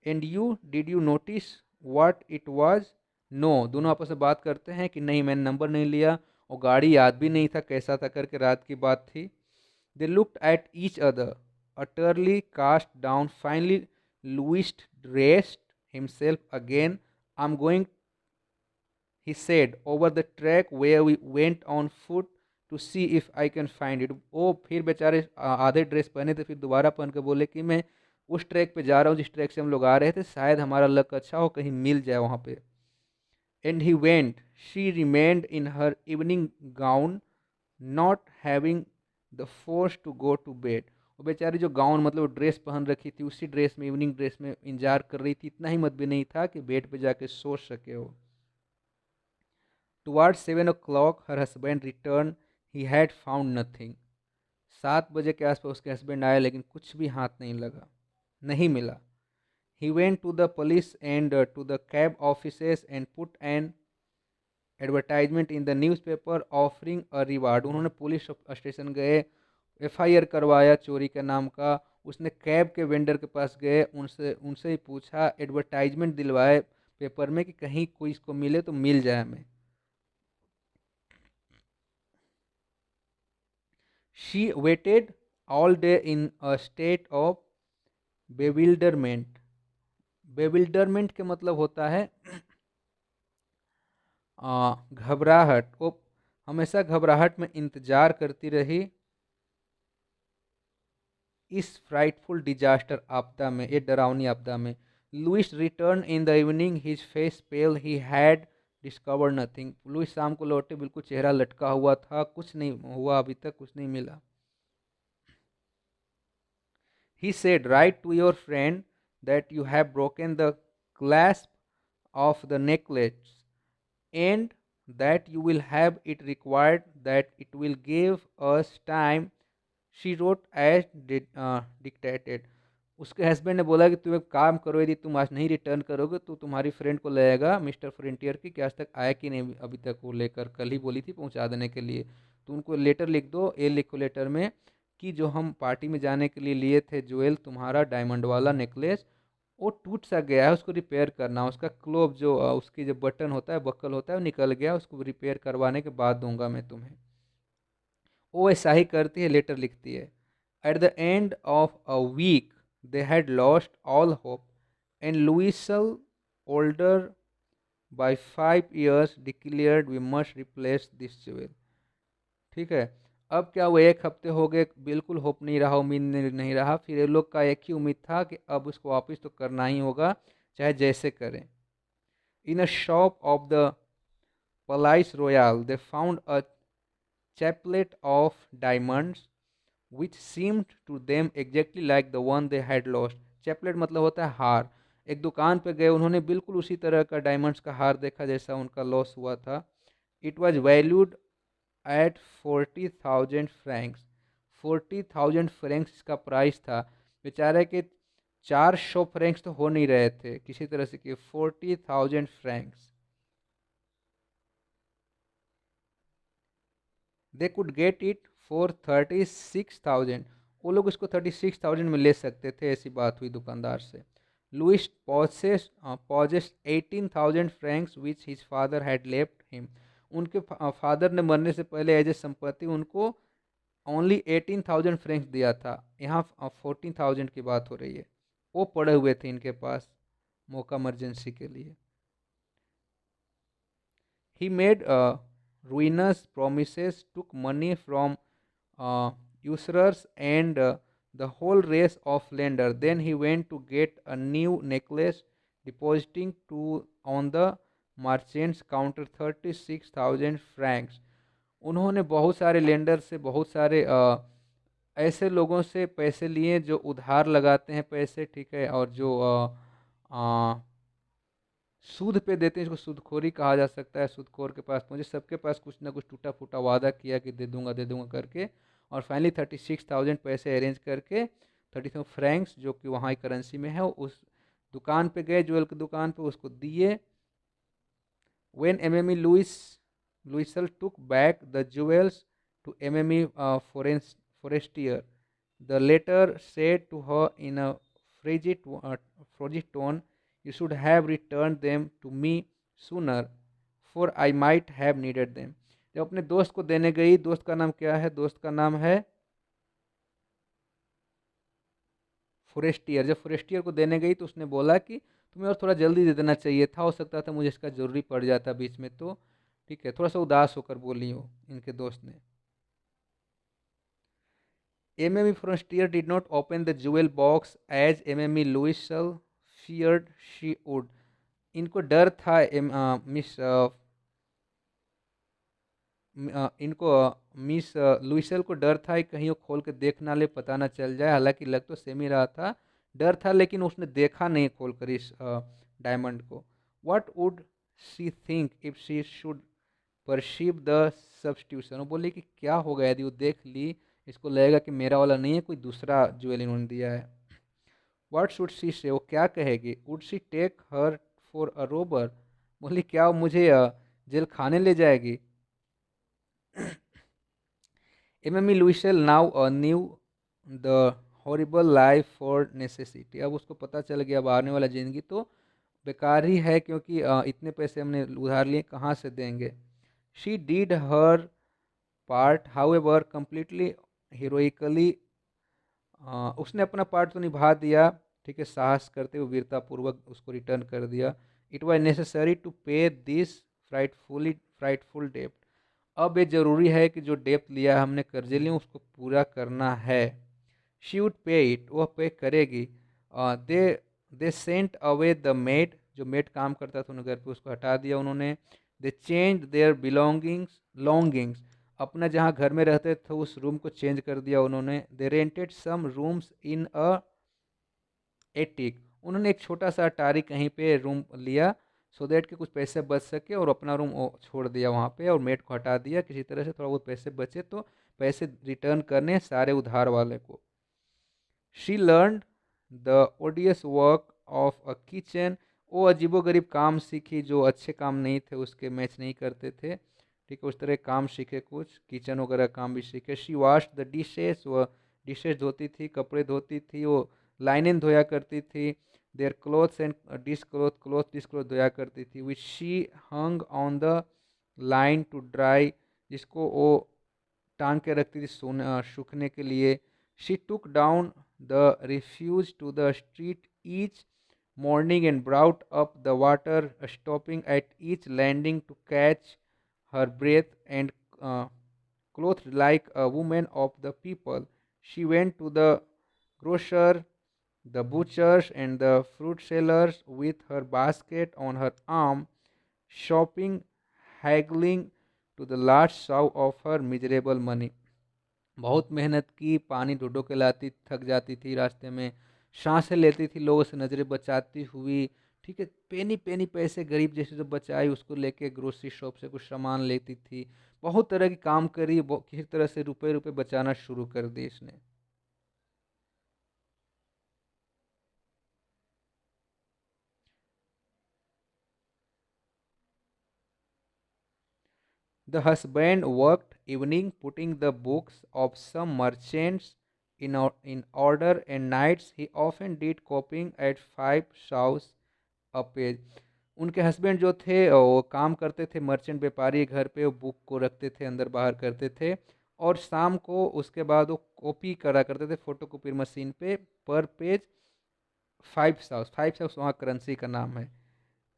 And you, did you notice what it was. No, दोनों आपस में बात करते हैं कि नहीं मैंने नंबर नहीं लिया, और गाड़ी याद भी नहीं था कैसा था करके, रात की बात थी। They looked at each other, utterly cast down. Finally, Louis dressed himself again. I'm going, he said, over the track where we went on foot to see if I can find it. वो फिर बेचारे आधे ड्रेस पहने थे, फिर दोबारा पहन के बोले कि मैं उस ट्रैक पे जा रहा हूँ जिस ट्रैक से हम लोग आ रहे थे, शायद हमारा लक अच्छा हो, कहीं मिल जाए वहाँ पे। And he went, she remained in her evening gown, not having the force to go to bed. वो बेचारी जो गाउन मतलब ड्रेस पहन रखी थी, उसी ड्रेस में, इवनिंग ड्रेस में इंतजार कर रही थी, इतना हिम्मत भी नहीं था कि बेड पे जाके सो सके वो। Towards 7 o'clock her husband return, he had found nothing. 7 बजे के आसपास उसके हस्बैंड आए, लेकिन कुछ भी हाथ नहीं लगा, नहीं मिला। He went to the police and to the cab offices and put an advertisement in the newspaper offering a reward। उन्होंने पुलिस स्टेशन गए, एफआईआर करवाया चोरी के नाम का। उसने कैब के वेंडर के पास गए, उनसे उनसे ही पूछा, एडवर्टाइजमेंट दिलवाए पेपर में कि कहीं कोई इसको मिले तो मिल जाए हमें। She waited all day in a state of bewilderment. Bewilderment के मतलब होता है घबराहट। वो हमेशा घबराहट में इंतजार करती रही इस फ्राइटफुल डिजास्टर, आपदा में, ये डरावनी आपदा में। Louis return in the evening, his face pale, he had discover nothing. Louis शाम को लौटे, बिल्कुल चेहरा लटका हुआ था, कुछ नहीं हुआ, अभी तक कुछ नहीं मिला। He said, write to your friend that you have broken the clasp of the necklace and that you will have it required, that it will give us time। she wrote as dictated। उसके हस्बैंड ने बोला कि तुम एक काम करो, यदि तुम आज नहीं रिटर्न करोगे तो तुम्हारी फ्रेंड को लगेगा मिस्टर फ्रंटियर की कि आज तक आया कि नहीं, अभी तक वो लेकर, कल ही बोली थी पहुंचा देने के लिए। तो उनको लेटर लिख दो, ये लिखो लेटर में कि जो हम पार्टी में जाने के लिए लिए थे ज्वेल, तुम्हारा डायमंड वाला नेकलेस, वो टूट सा गया है, उसको रिपेयर करना। उसका क्लोब जो उसकी जो बटन होता है, बक्कल होता है, वो निकल गया, उसको रिपेयर करवाने के बाद दूंगा मैं तुम्हें। वो ऐसा ही करती है, लेटर लिखती है। At the end of a week they had lost all hope and Loisel, older by 5 years, declared we must replace this jewel. ठीक है। अब क्या हुआ, 1 हफ्ते हो गए, बिल्कुल होप नहीं रहा, उम्मीद नहीं रहा। फिर ये लोग का एक ही उम्मीद था कि अब उसको वापस तो करना ही होगा, चाहे जैसे करें। In a shop of the Palais Royal they found a chaplet of diamonds which seemed to them exactly like the one they had lost। Chaplet मतलब होता है हार। एक दुकान पे गए, उन्होंने बिल्कुल उसी तरह का डायमंड्स का हार देखा जैसा उनका लॉस हुआ था। It was valued at 40,000 Franks. 40,000 Franks इसका प्राइस था। बेचारे के 400 फ्रैंक्स तो हो नहीं रहे थे किसी तरह से, कि 40,000 Franks they could get it for 36,000। वो लोग उसको 36,000 में ले सकते थे, ऐसी बात हुई दुकानदार से। Louis possess 18,000 francs which his father had left him. उनके फादर ने मरने से पहले एज ए संपत्ति उनको ओनली 18,000 फ्रैंक्स दिया था। यहाँ 14,000 की बात हो रही है। वो पड़े हुए थे इनके पास मौका इमरजेंसी के लिए। He made ruinous promises, took money from usurers and the whole race of lender। Then he went to get a new necklace, depositing to on the merchant's counter 36,000 Franks. उन्होंने बहुत सारे लेंडर से, बहुत सारे ऐसे लोगों से पैसे लिए जो उधार लगाते हैं पैसे, ठीक है, और जो सूद पे देते हैं, इसको सूदखोरी कहा जा सकता है। सूदखोर के पास पहुंचे, सबके पास कुछ ना कुछ टूटा फूटा वादा किया कि दे दूंगा करके, और फाइनली 36,000 पैसे अरेंज करके, 36 फ्रैंक्स जो कि वहाँ की करेंसी में है, उस दुकान पे गए, ज्वेल की दुकान पे, उसको दिए। When MME Louisel took back the jewels to MME Forestier, the latter said to her in a frigid tone, "You should have returned them to me sooner, for I might have needed them." जब अपने दोस्त को देने गई, दोस्त का नाम क्या है, दोस्त का नाम है फोरेस्टियर। जब फोरेस्टियर को देने गई तो उसने बोला कि तुम्हें और थोड़ा जल्दी दे देना चाहिए था, हो सकता था मुझे इसका जरूरी पड़ जाता बीच में तो। ठीक है, थोड़ा सा उदास होकर बोली हो इनके दोस्त ने। M M E Forestier did not open the jewel box as M M E Loisel feared she would. इनको डर था मिस इनको मिस लुइसल को डर था कि कहीं वो खोल के देख ना ले, पता ना चल जाए। हालांकि लग तो सेम ही रहा था, डर था, लेकिन उसने देखा नहीं खोल कर इस डायमंड को। What would she think if she should perceive the substitution. वो बोली कि क्या होगा यदि वो देख ली, इसको लगेगा कि मेरा वाला नहीं है, कोई दूसरा ज्वेल इन्होंने दिया है। व्हाट शुड शी से, वो क्या कहेगी। Would she take her for a robber. बोली क्या वो मुझे जेल खाने ले जाएगी। M M E Loisel now knew the horrible life for necessity. अब उसको पता चल गया अब आने वाला ज़िंदगी तो बेकार ही है, क्योंकि इतने पैसे हमने उधार लिए, कहाँ से देंगे। She did her part however completely heroically. उसने अपना पार्ट तो निभा दिया, ठीक है, साहस करते हुए वीरतापूर्वक उसको रिटर्न कर दिया। इट वॉज नेसेसरी टू पे दिस फ्राइटफुल डेप्ट। अब ये ज़रूरी है कि जो डेप्ट लिया है हमने, कर्जे लिए, उसको पूरा करना है। शी वुड पे इट, वह पे करेगी। They they sent away the maid, जो मेड काम करता था उन्हें घर पे, उसको हटा दिया उन्होंने। दे चेंज देयर बिलोंगिंग्स लॉन्गिंग्स, अपना जहाँ घर में रहते थे उस रूम को चेंज कर दिया उन्होंने। They rented some rooms in a attic, उन्होंने एक छोटा सा अटारी कहीं पे रूम लिया, सो दैट कि कुछ पैसे बच सके, और अपना रूम छोड़ दिया वहाँ पे, और मेड को हटा दिया। किसी तरह से थोड़ा बहुत पैसे बचे तो पैसे रिटर्न करने सारे उधार वाले को। She learn the ओडियस work of a kitchen, वो अजीबोगरीब काम सीखी जो अच्छे काम नहीं थे, उसके मैच नहीं करते थे, ठीक है, उस तरह काम सीखे, कुछ किचन वगैरह काम भी सीखे। शी वॉश द डिशेस, वह डिशेस धोती थी, कपड़े धोती थी, वो लाइनें धोया करती थी। Their clothes and dishcloth dishcloth धोया करती थी। Which she hung on the line to dry, जिसको वो टांग के रखती थी सूखने के लिए। She took down the refuse to the street each morning and brought up the water, stopping at each landing to catch her breath, and uh, clothed like a woman of the people. She went to the grocer, the butchers, and the fruit sellers with her basket on her arm, shopping, haggling to the last sou of her miserable money. बहुत मेहनत की, पानी ढूंढ के लाती, थक जाती थी रास्ते में, सांसें लेती थी लोगों से नज़रें बचाती हुई, ठीक है, पेनी पेनी पैसे गरीब जैसे जो बचाई, उसको लेके ग्रोसरी शॉप से कुछ सामान लेती थी। बहुत तरह की काम करी, किसी तरह से रुपए रुपए बचाना शुरू कर दी इसने। The husband worked evening putting the books of some merchants in order, and nights he often did copying at 5 sous a page. उनके हस्बैंड जो थे वो काम करते थे, मर्चेंट व्यापारी घर पे, वो बुक को रखते थे, अंदर बाहर करते थे, और शाम को उसके बाद वो कॉपी करा करते थे फोटो कॉपी मशीन पे, पर पेज 5 साउस। 5 साउस वहाँ करेंसी का नाम है।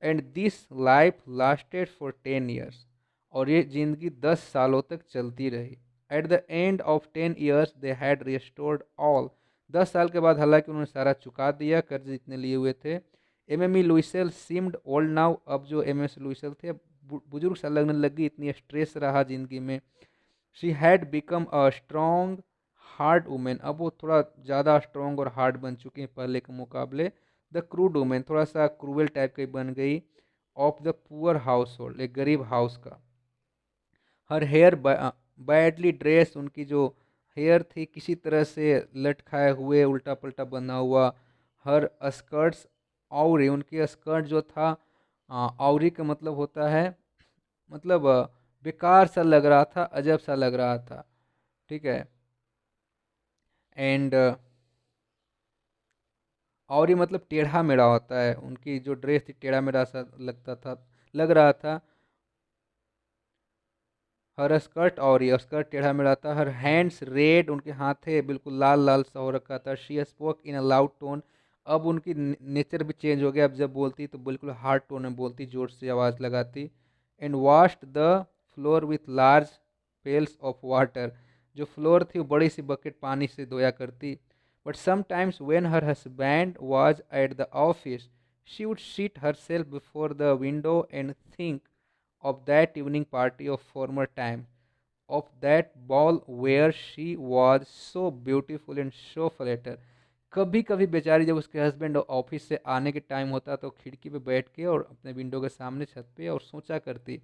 And this life lasted for 10 years, और ये जिंदगी 10 सालों तक चलती रही। Eight the end of 10 years they had restored all, 10 साल के बाद हालांकि उन्होंने सारा चुका दिया कर्ज जितने लिए हुए थे। एमएमई लुइसेल सीम्ड ओल्ड नाउ, अब जो एमएस लुइसेल थे बुजुर्ग सा लगने लगी, इतनी स्ट्रेस रहा जिंदगी में। She had become a strong hard women, अब वो थोड़ा ज़्यादा स्ट्रॉन्ग और हार्ड बन चुकी हैं पहले के मुकाबले। द क्रूड वुमेन, थोड़ा सा क्रूवल टाइप की बन गई। Of the poor house hold, एक गरीब हाउस का। हर हेयर बैडली ड्रेस, उनकी जो हेयर थी किसी तरह से लटकाए हुए, उल्टा पल्टा बना हुआ। हर स्कर्ट्स आवरी, उनकी स्कर्ट जो था, आवरी का मतलब होता है, मतलब बेकार सा लग रहा था, अजब सा लग रहा था, ठीक है। एंड और ये मतलब टेढ़ा मेढ़ा होता है, उनकी जो ड्रेस थी टेढ़ा मेढ़ा सा लगता था, लग रहा था। हर स्कर्ट, और ये स्कर्ट टेढ़ा मेढ़ा था। हर हैंड्स रेड, उनके हाथे बिल्कुल लाल लाल सा हो रखा था। She spoke in a loud tone, अब उनकी नेचर भी चेंज हो गया, अब जब बोलती तो बिल्कुल हार्ड टोन में बोलती, जोर से आवाज़ लगाती। And washed the floor with large pails of water, जो फ्लोर थी वो बड़ी सी बकेट पानी से धोया करती। But sometimes when her husband was at the office, she would sit herself before the window and think of that evening party of former time. Of that ball where she was so beautiful and so flatter. कभी कभी बेचारी जब उसके हस्बैंड ऑफिस से आने के टाइम होता तो खिड़की पे बैठ के और अपने विंडो के सामने छत पे और सोचा करती,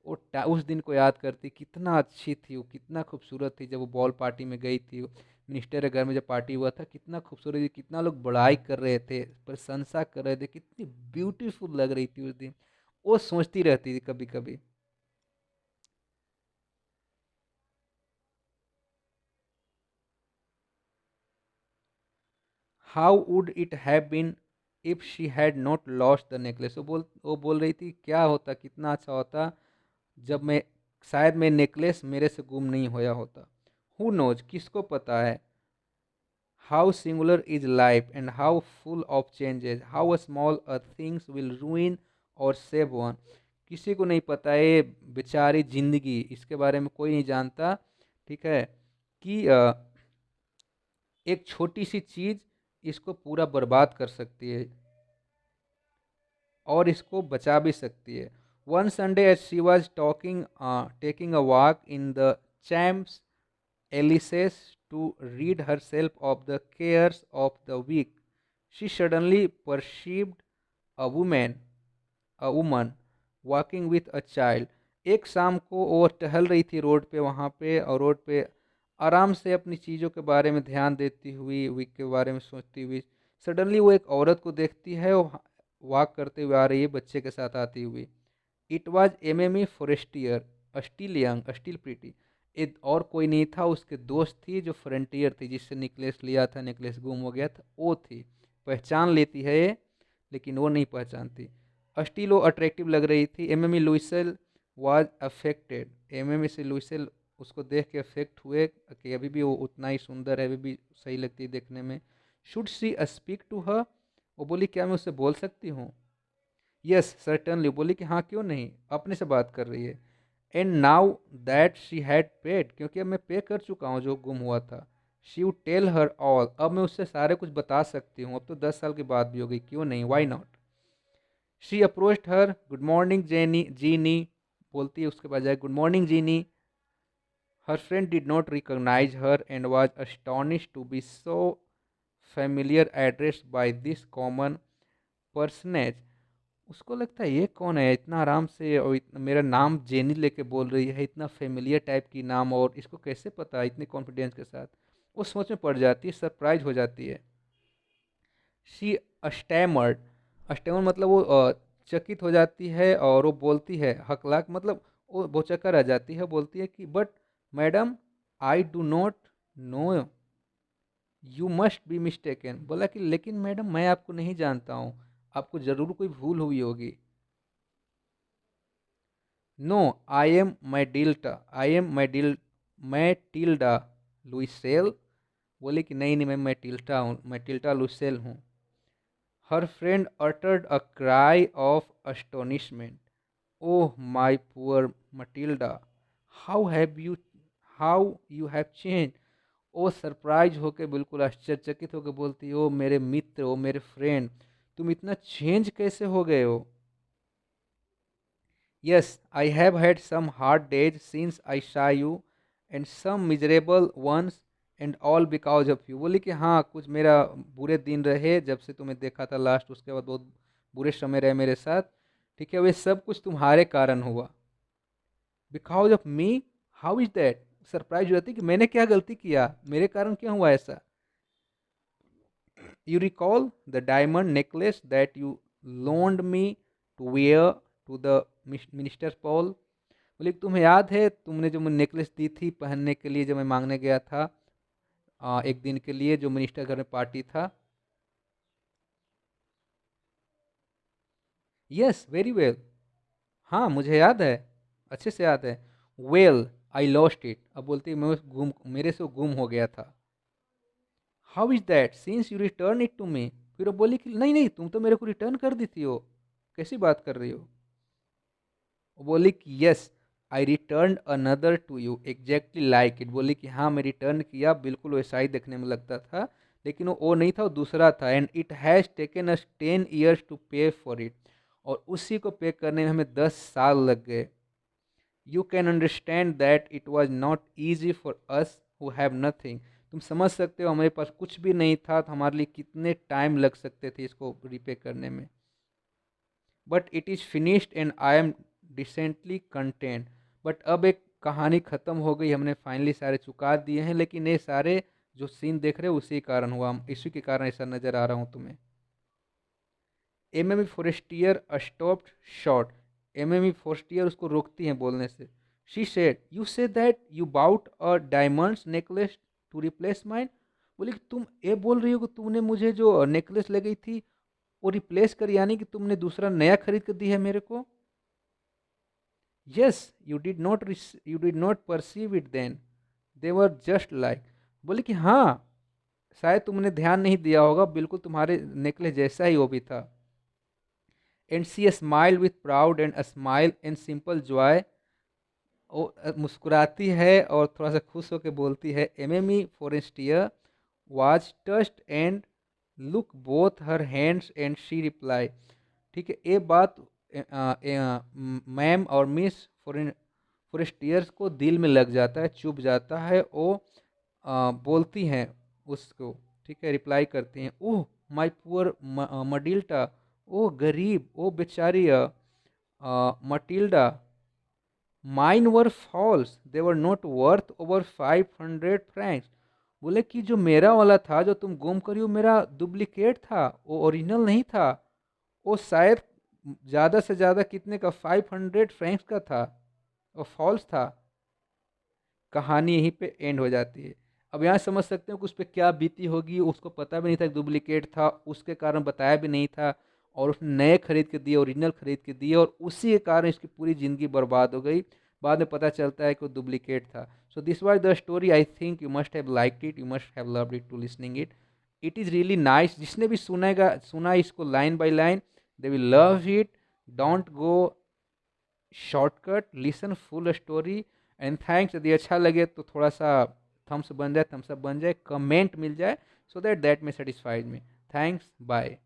वो उस दिन को याद करती, कितना अच्छी थी वो, कितना खूबसूरत थी जब वो बॉल पार्टी में गई थी। मिनिस्टर के घर में जब पार्टी हुआ था कितना खूबसूरत थी, कितना लोग बड़ाई कर रहे थे, प्रशंसा कर रहे थे, कितनी ब्यूटीफुल लग रही थी उस दिन। वो सोचती रहती थी कभी कभी। How would it have been if she had not lost the necklace. वो बोल रही थी क्या होता, कितना अच्छा होता जब मैं, शायद मैं नेकलेस मेरे से गुम नहीं होया होता। हु नोज, किसको पता है। How singular is life and how full of changes, how small a things will रूइन और सेव वन। किसी को नहीं पता ये बेचारी जिंदगी, इसके बारे में कोई नहीं जानता, ठीक है, कि एक छोटी सी चीज़ इसको पूरा बर्बाद कर सकती है और इसको बचा भी सकती है। One Sunday as she was talking taking a walk in the Champs Elysees to rid herself of the cares of the week, she suddenly perceived a woman walking with a child. एक शाम को वो टहल रही थी रोड पे, वहाँ पे, और रोड पे आराम से अपनी चीज़ों के बारे में ध्यान देती हुई, वीक के बारे में सोचती हुई, सडनली वो एक औरत को देखती है, वो वॉक करते हुए आ रही है बच्चे के साथ आती हुई। It was M Forestier, still young still pretty. और कोई नहीं था, उसके दोस्त थी जो फ्रंटियर थी, जिससे नेकलेस लिया था, नेकलेस गुम हो गया था, वो थी। पहचान लेती है ये, लेकिन वो नहीं पहचानती। स्टिल वो अट्रैक्टिव लग रही थी। एम लुइसेल वाज अफेक्टेड, एम से लुइसेल उसको देख के अफेक्ट हुए कि अभी भी वो उतना ही सुंदर है, अभी भी सही लगती है देखने में। Should she speak to her, वो बोली क्या मैं उससे बोल सकती हूँ। यस सर्टनली, बोली कि हाँ क्यों नहीं, अपने से बात कर रही है। And now that she had paid, क्योंकि अब मैं पे कर चुका हूँ जो गुम हुआ था। She would tell her all, अब मैं उससे सारे कुछ बता सकती हूँ, अब तो 10 साल की बात भी हो गई, क्यों नहीं, why not. She approached her, good morning Jenny Jeanne, बोलती है उसके बजाय good morning Jeanne. Her friend did not recognise her and was astonished to be so familiar address by this common personage. उसको लगता है ये कौन है इतना आराम से, और मेरा नाम जेनी लेके बोल रही है, इतना फेमिलियर टाइप की नाम, और इसको कैसे पता इतने कॉन्फिडेंस के साथ। वो सोच में पड़ जाती है, सरप्राइज हो जाती है। शी अस्टैमर्ड, अस्टैमर मतलब वो चकित हो जाती है, और वो बोलती है हकलाक, मतलब वो भौचक्का रह जाती है, बोलती है कि but madam I do not no, you must be mistaken. बोला कि लेकिन मैडम मैं आपको नहीं जानता हूँ, आपको ज़रूर कोई भूल हुई होगी। No I am Mathilde, I am Mathilde Loisel. बोले कि नहीं नहीं मैं टिल्टा हूँ, मैं टिल्टा लुइसेल हूँ। Her friend uttered a cry of astonishment, oh my poor Matilda, how have you how you have change. Oh surprise होके, बिल्कुल आश्चर्यचकित होकर बोलती, ओ मेरे मित्र, ओ मेरे फ्रेंड, तुम इतना चेंज कैसे हो गए हो। Yes, I have had some hard days since I saw you and some miserable ones and all because of you। बोली कि हाँ कुछ मेरा बुरे दिन रहे जब से तुम्हें देखा था लास्ट, उसके बाद बहुत बुरे समय रहे मेरे साथ, ठीक है, वे सब कुछ तुम्हारे कारण हुआ। Because of me, how is that, surprise हो जाती कि मैंने क्या गलती किया, मेरे कारण क्यों हुआ ऐसा। You recall the diamond necklace that you loaned me to wear to the minister Paul। बोले कि तुम्हें याद है तुमने जो मुझे नेकलेस दी थी पहनने के लिए, जब मैं मांगने गया था एक दिन के लिए, जो मिनिस्टर घर में पार्टी था। यस वेरी वेल, हाँ मुझे याद है, अच्छे से याद है। वेल आई लॉस्ट इट, अब बोलती है मैं गुम, मेरे से वो गुम हो गया था। How is that since you return it to me. फिर वो बोली कि नहीं नहीं तुम तो मेरे को रिटर्न कर दी थी, वो कैसी बात कर रही हो। वो बोली कि yes I return another to you exactly like it. बोली कि हाँ मैं रिटर्न किया, बिल्कुल वैसा ही देखने में लगता था, लेकिन वो नहीं था, वो दूसरा था। And it has taken us 10 years to pay for it, और उसी को पे करने में हमें 10 साल लग गए। You can understand that it was not easy for us who have nothing. तुम समझ सकते हो हमारे पास कुछ भी नहीं था तो हमारे लिए कितने टाइम लग सकते थे इसको रिपे करने में। But it is finished and I am decently content. But अब एक कहानी ख़त्म हो गई, हमने फाइनली सारे चुका दिए हैं, लेकिन ये सारे जो सीन देख रहे हो उसी कारण हुआ, इसी के कारण ऐसा नज़र आ रहा हूँ तुम्हें। MME Forestier stopped short. MME Forestier उसको रोकती हैं बोलने से। She said you say that you bought a diamonds necklace to replace mine. बोली कि तुम ये बोल रही हो कि तुमने मुझे जो नेकलेस ले गई थी वो रिप्लेस कर, यानी कि तुमने दूसरा नया खरीद कर दी है मेरे को। Yes you did not perceive it then, they were just like. बोले कि हाँ, शायद तुमने ध्यान नहीं दिया होगा, बिल्कुल तुम्हारे नेकलेस जैसा ही वो भी था। And she smile with proud and smile and simple joy. वो मुस्कुराती है और थोड़ा सा खुश होकर बोलती है, M M E Forestier was touched and look both her hands and she reply. ठीक है, ये बात मैम और मिस फोरेस्टियर्स को दिल में लग जाता है, चुभ जाता है। वो बोलती हैं उसको, ठीक है, रिप्लाई करती हैं, ओह माय पुअर मडिल्टा, ओ गरीब, ओ बेचारी Mathilde, mine were false, they were not worth over 500 francs. बोले कि जो मेरा वाला था जो तुम गुम करी, वो मेरा डुप्लीकेट था, वो ओरिजिनल नहीं था। वो शायद ज़्यादा से ज़्यादा कितने का, 500 फ्रैंक्स का था, और फॉल्स था। कहानी यहीं पे एंड हो जाती है। अब यहाँ समझ सकते हो कि उस पर क्या बीती होगी, उसको पता भी नहीं था डुप्लीकेट था, उसके कारण बताया भी नहीं था, और उसने नए खरीद के दिए, ओरिजिनल खरीद के दिए, और उसी के कारण इसकी पूरी ज़िंदगी बर्बाद हो गई। बाद में पता चलता है कि वो डुप्लीकेट था। So this was the story, I think you must have liked it, you must have loved it to listening it. It is really nice. जिसने भी सुना इसको line by line, they will love it. Don't go shortcut, listen full story. And thanks. यदि अच्छा लगे तो थोड़ा सा थम्स बन जाए, थम्स अप बन जाए, कमेंट मिल जाए, so that that may satisfied me. Thanks, bye.